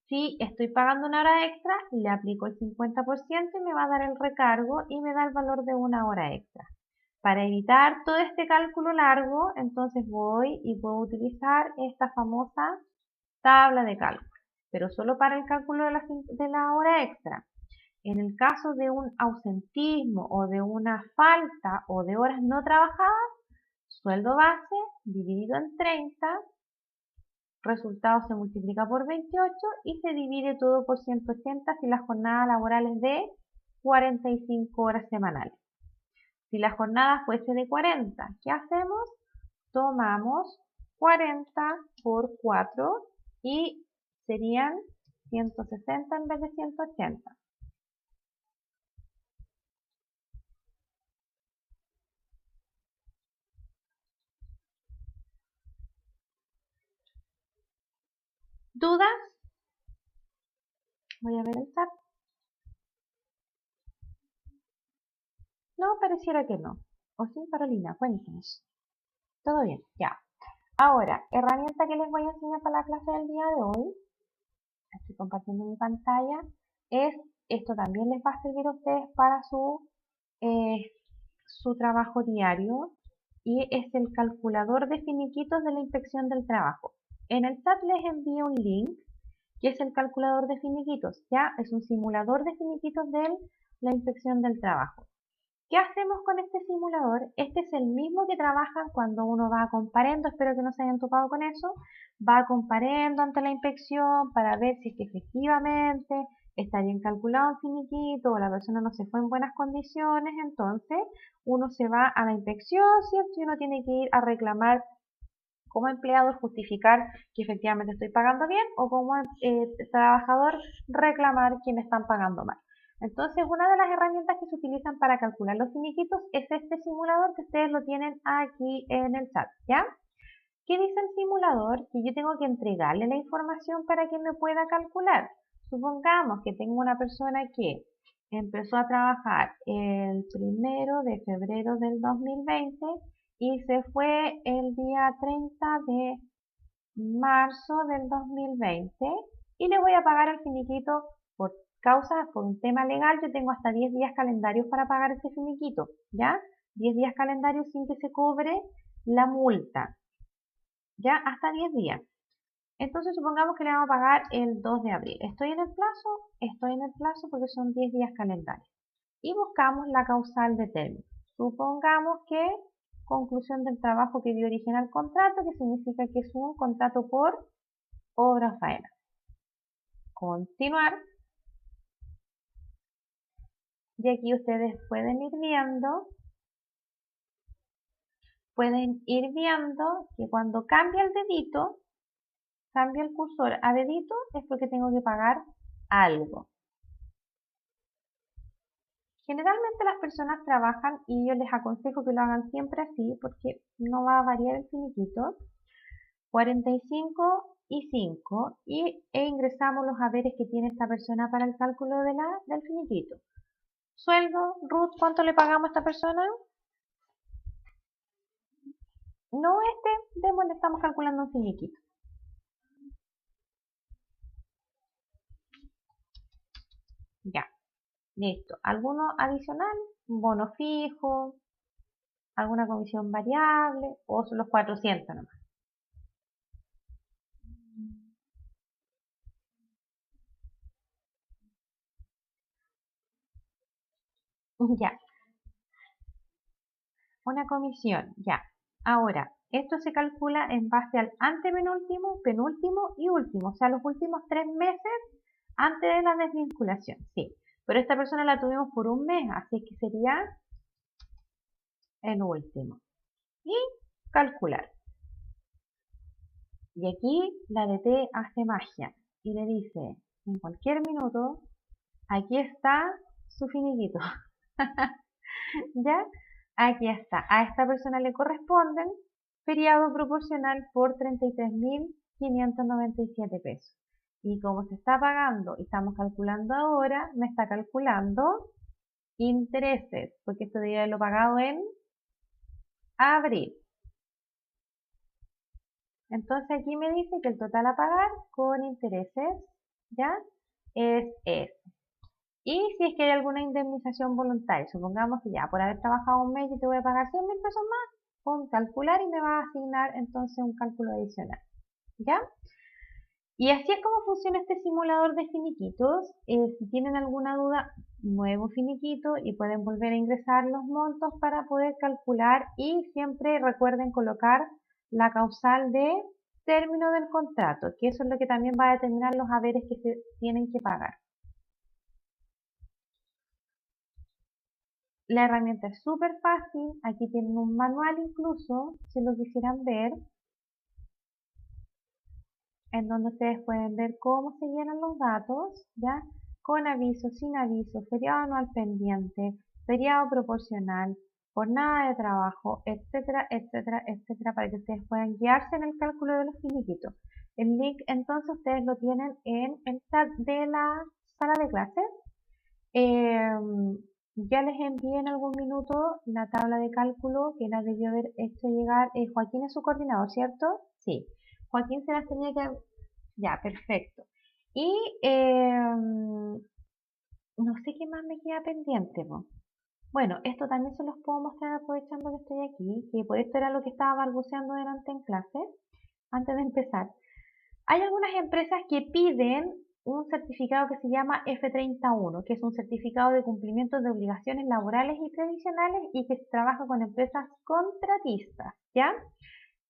Si estoy pagando una hora extra, le aplico el 50% y me va a dar el recargo y me da el valor de una hora extra. Para evitar todo este cálculo largo, entonces voy y puedo utilizar esta famosa tabla de cálculo, pero solo para el cálculo de la hora extra. En el caso de un ausentismo o de una falta o de horas no trabajadas, sueldo base dividido en 30, resultado se multiplica por 28 y se divide todo por 180 si la jornada laboral es de 45 horas semanales. Si la jornada fuese de 40, ¿qué hacemos? Tomamos 40 por 4 y serían 160 en vez de 180. ¿Dudas? Voy a ver el chat. No, pareciera que no. ¿O sí, Carolina? Cuéntanos. ¿Todo bien? Ya. Ahora, herramienta que les voy a enseñar para la clase del día de hoy, estoy compartiendo mi pantalla, esto también les va a servir a ustedes para su trabajo diario y es el calculador de finiquitos de la inspección del trabajo. En el chat les envío un link que es el calculador de finiquitos, ya es un simulador de finiquitos de la inspección del trabajo. ¿Qué hacemos con este simulador? Este es el mismo que trabajan cuando uno va a comparendo, espero que no se hayan topado con eso, va comparendo ante la inspección para ver si es que efectivamente está bien calculado un finiquito o la persona no se fue en buenas condiciones, entonces uno se va a la inspección, ¿cierto? Y uno tiene que ir a reclamar como empleado, justificar que efectivamente estoy pagando bien o como trabajador reclamar que me están pagando mal. Entonces, una de las herramientas que se utilizan para calcular los finiquitos es este simulador que ustedes lo tienen aquí en el chat, ¿ya? ¿Qué dice el simulador? Que yo tengo que entregarle la información para que me pueda calcular. Supongamos que tengo una persona que empezó a trabajar el 1 de febrero del 2020 y se fue el día 30 de marzo del 2020 y le voy a pagar el finiquito por un tema legal. Yo tengo hasta 10 días calendarios para pagar ese finiquito, ¿ya? 10 días calendarios sin que se cobre la multa, ¿ya? Hasta 10 días. Entonces supongamos que le vamos a pagar el 2 de abril. ¿Estoy en el plazo? Estoy en el plazo porque son 10 días calendarios. Y buscamos la causal de término. Supongamos que conclusión del trabajo que dio origen al contrato, que significa que es un contrato por obra o faena. Continuar. Y aquí ustedes pueden ir viendo que cuando cambia el dedito, cambia el cursor a dedito, es porque tengo que pagar algo. Generalmente las personas trabajan y yo les aconsejo que lo hagan siempre así porque no va a variar el finiquito. 45 y 5 e ingresamos los haberes que tiene esta persona para el cálculo del finiquito. Sueldo, Ruth, ¿cuánto le pagamos a esta persona? No le estamos calculando un finiquito. Ya, listo. ¿Alguno adicional? ¿Un bono fijo? ¿Alguna comisión variable? ¿O son los 400 nomás? Ya, una comisión, ya. Ahora, esto se calcula en base al antepenúltimo, penúltimo y último, o sea, los últimos 3 meses antes de la desvinculación, sí. Pero esta persona la tuvimos por un mes, así que sería el último. Y calcular. Y aquí la DT hace magia y le dice, en cualquier minuto, aquí está su finiquito. ¿Ya? Aquí está. A esta persona le corresponden feriado proporcional por 33.597 pesos. Y como se está pagando y estamos calculando ahora, me está calculando intereses, porque esto debería haberlo pagado en abril. Entonces aquí me dice que el total a pagar con intereses, ¿ya? Es ese. Y si es que hay alguna indemnización voluntaria, supongamos que ya por haber trabajado un mes yo te voy a pagar 100.000 pesos más, pon calcular y me va a asignar entonces un cálculo adicional, ¿ya? Y así es como funciona este simulador de finiquitos. Si tienen alguna duda, nuevo finiquito y pueden volver a ingresar los montos para poder calcular y siempre recuerden colocar la causal de término del contrato, que eso es lo que también va a determinar los haberes que se tienen que pagar. La herramienta es súper fácil, aquí tienen un manual incluso, si lo quisieran ver, en donde ustedes pueden ver cómo se llenan los datos, ¿ya? Con aviso, sin aviso, feriado anual pendiente, feriado proporcional, jornada de trabajo, etcétera, etcétera, etcétera, para que ustedes puedan guiarse en el cálculo de los finiquitos. El link entonces ustedes lo tienen en el chat de la sala de clases. Ya les envié en algún minuto la tabla de cálculo que la debió haber hecho llegar. Joaquín es su coordinador, ¿cierto? Sí. Joaquín se las tenía que... Ya, perfecto. Y no sé qué más me queda pendiente, po. Bueno, esto también se los puedo mostrar aprovechando que estoy aquí, que por esto era lo que estaba balbuceando delante en clase, antes de empezar. Hay algunas empresas que piden un certificado que se llama F31, que es un certificado de cumplimiento de obligaciones laborales y previsionales y que se trabaja con empresas contratistas, ¿ya?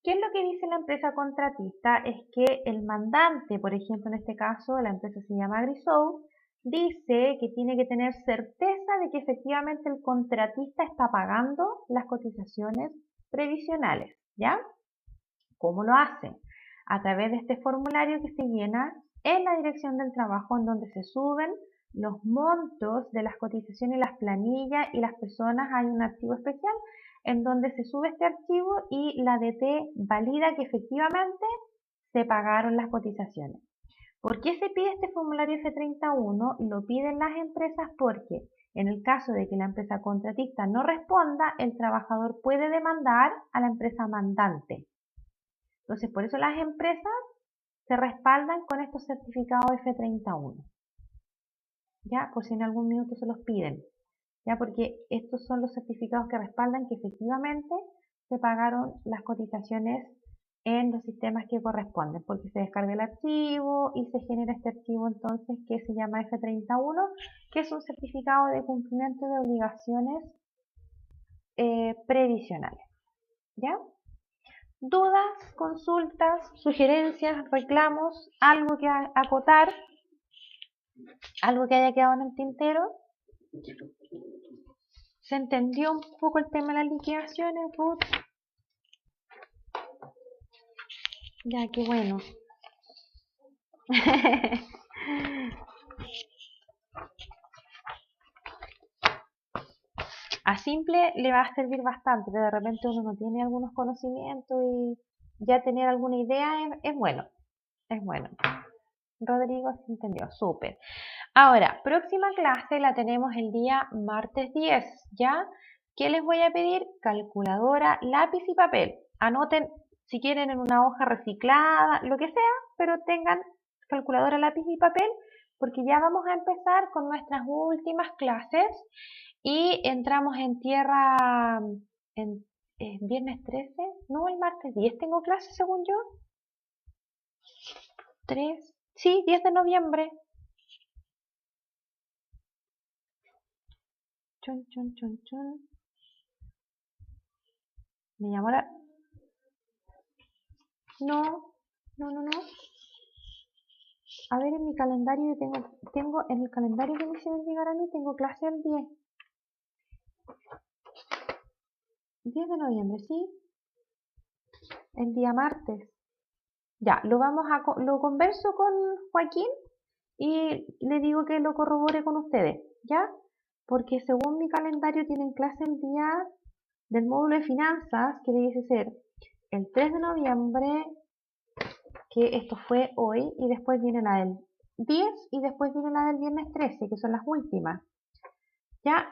¿Qué es lo que dice la empresa contratista? Es que el mandante, por ejemplo, en este caso, la empresa se llama Grisou, dice que tiene que tener certeza de que efectivamente el contratista está pagando las cotizaciones previsionales, ¿ya? ¿Cómo lo hace? A través de este formulario que se llena en la dirección del trabajo, en donde se suben los montos de las cotizaciones y las planillas y las personas. Hay un archivo especial en donde se sube este archivo y la DT valida que efectivamente se pagaron las cotizaciones. ¿Por qué se pide este formulario F31? Lo piden las empresas porque en el caso de que la empresa contratista no responda, el trabajador puede demandar a la empresa mandante. Entonces, por eso las empresas se respaldan con estos certificados F31. ¿Ya? Por si en algún minuto se los piden. ¿Ya? Porque estos son los certificados que respaldan que efectivamente se pagaron las cotizaciones en los sistemas que corresponden, porque se descarga el archivo y se genera este archivo entonces que se llama F31, que es un certificado de cumplimiento de obligaciones previsionales. ¿Ya? ¿Dudas, consultas, sugerencias, reclamos, algo que acotar, algo que haya quedado en el tintero? ¿Se entendió un poco el tema de las liquidaciones, Ruth? Ya, qué bueno. A simple le va a servir bastante, pero de repente uno no tiene algunos conocimientos y ya tener alguna idea es bueno. Es bueno. Rodrigo se entendió, súper. Ahora, próxima clase la tenemos el día martes 10, ¿ya? ¿Qué les voy a pedir? Calculadora, lápiz y papel. Anoten si quieren en una hoja reciclada, lo que sea, pero tengan calculadora, lápiz y papel, porque ya vamos a empezar con nuestras últimas clases y entramos en tierra en viernes 13, no, el martes 10 tengo clase según yo. 3, sí, 10 de noviembre. Chun, chun, chun, chun. Me llamó la... No, no, no, no. A ver, en mi calendario yo tengo en el calendario que me hicieron llegar a mí, tengo clase el 10. 10 de noviembre, ¿sí? El día martes. Ya, lo converso con Joaquín y le digo que lo corrobore con ustedes, ¿ya? Porque según mi calendario tienen clase el día del módulo de finanzas, que debe ser el 3 de noviembre, que esto fue hoy, y después viene la del 10 y después viene la del viernes 13, que son las últimas. ¿Ya?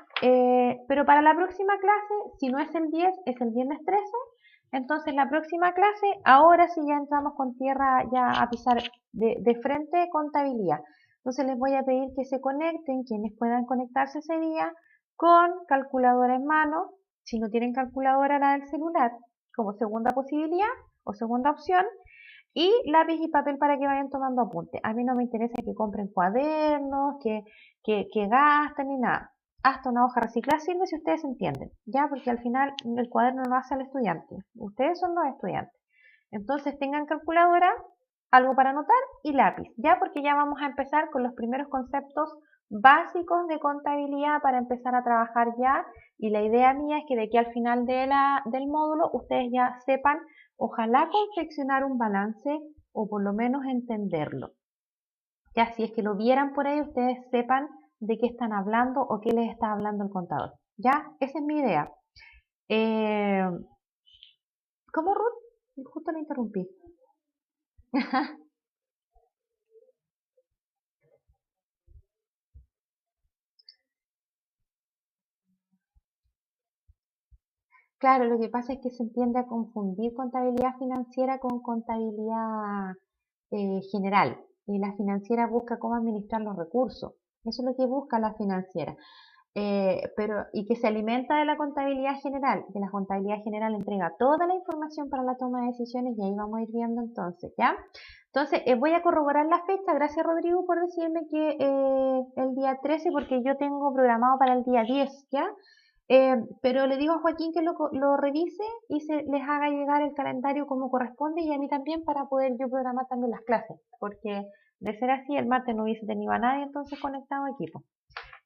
Pero para la próxima clase, si no es el 10, es el viernes 13. Entonces la próxima clase, ahora sí ya entramos con tierra ya a pisar de frente contabilidad. Entonces les voy a pedir que se conecten, quienes puedan conectarse ese día, con calculadora en mano, si no tienen calculadora la del celular, como segunda posibilidad o segunda opción, y lápiz y papel para que vayan tomando apuntes. A mí no me interesa que compren cuadernos, que gasten ni nada. Hasta una hoja reciclada sirve si ustedes entienden, ¿ya? Porque al final el cuaderno no hace al estudiante. Ustedes son los estudiantes. Entonces tengan calculadora, algo para anotar y lápiz, ¿ya? Porque ya vamos a empezar con los primeros conceptos básicos de contabilidad para empezar a trabajar ya. Y la idea mía es que de aquí al final del módulo ustedes ya sepan, ojalá confeccionar un balance o por lo menos entenderlo. Ya si es que lo vieran por ahí, ustedes sepan de qué están hablando o qué les está hablando el contador. ¿Ya? Esa es mi idea. ¿Cómo, Ruth? Justo la interrumpí. Claro, lo que pasa es que se tiende a confundir contabilidad financiera con contabilidad general. Y la financiera busca cómo administrar los recursos. Eso es lo que busca la financiera. Y que se alimenta de la contabilidad general, que la contabilidad general entrega toda la información para la toma de decisiones y ahí vamos a ir viendo entonces, ¿ya? Entonces, voy a corroborar la fecha, gracias Rodrigo por decirme que el día 13, porque yo tengo programado para el día 10, ¿ya? Pero le digo a Joaquín que lo revise y se les haga llegar el calendario como corresponde y a mí también para poder yo programar también las clases, porque de ser así el martes no hubiese tenido a nadie entonces conectado a equipo.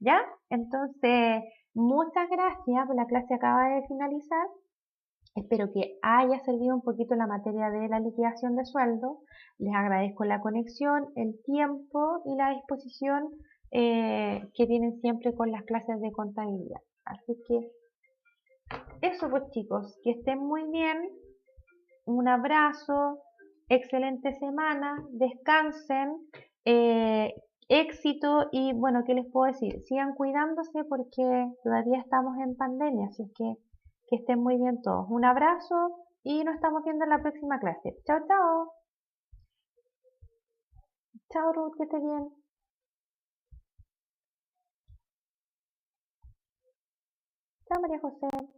¿Ya? Entonces, muchas gracias, la clase acaba de finalizar. Espero que haya servido un poquito la materia de la liquidación de sueldo. Les agradezco la conexión, el tiempo y la disposición que tienen siempre con las clases de contabilidad. Así que Eso pues chicos, que estén muy bien, un abrazo, excelente semana, descansen, éxito y bueno, ¿qué les puedo decir? Sigan cuidándose porque todavía estamos en pandemia, así es que estén muy bien todos. Un abrazo y nos estamos viendo en la próxima clase. Chao, chao. Chao Ruth, que estés bien. Chao María José.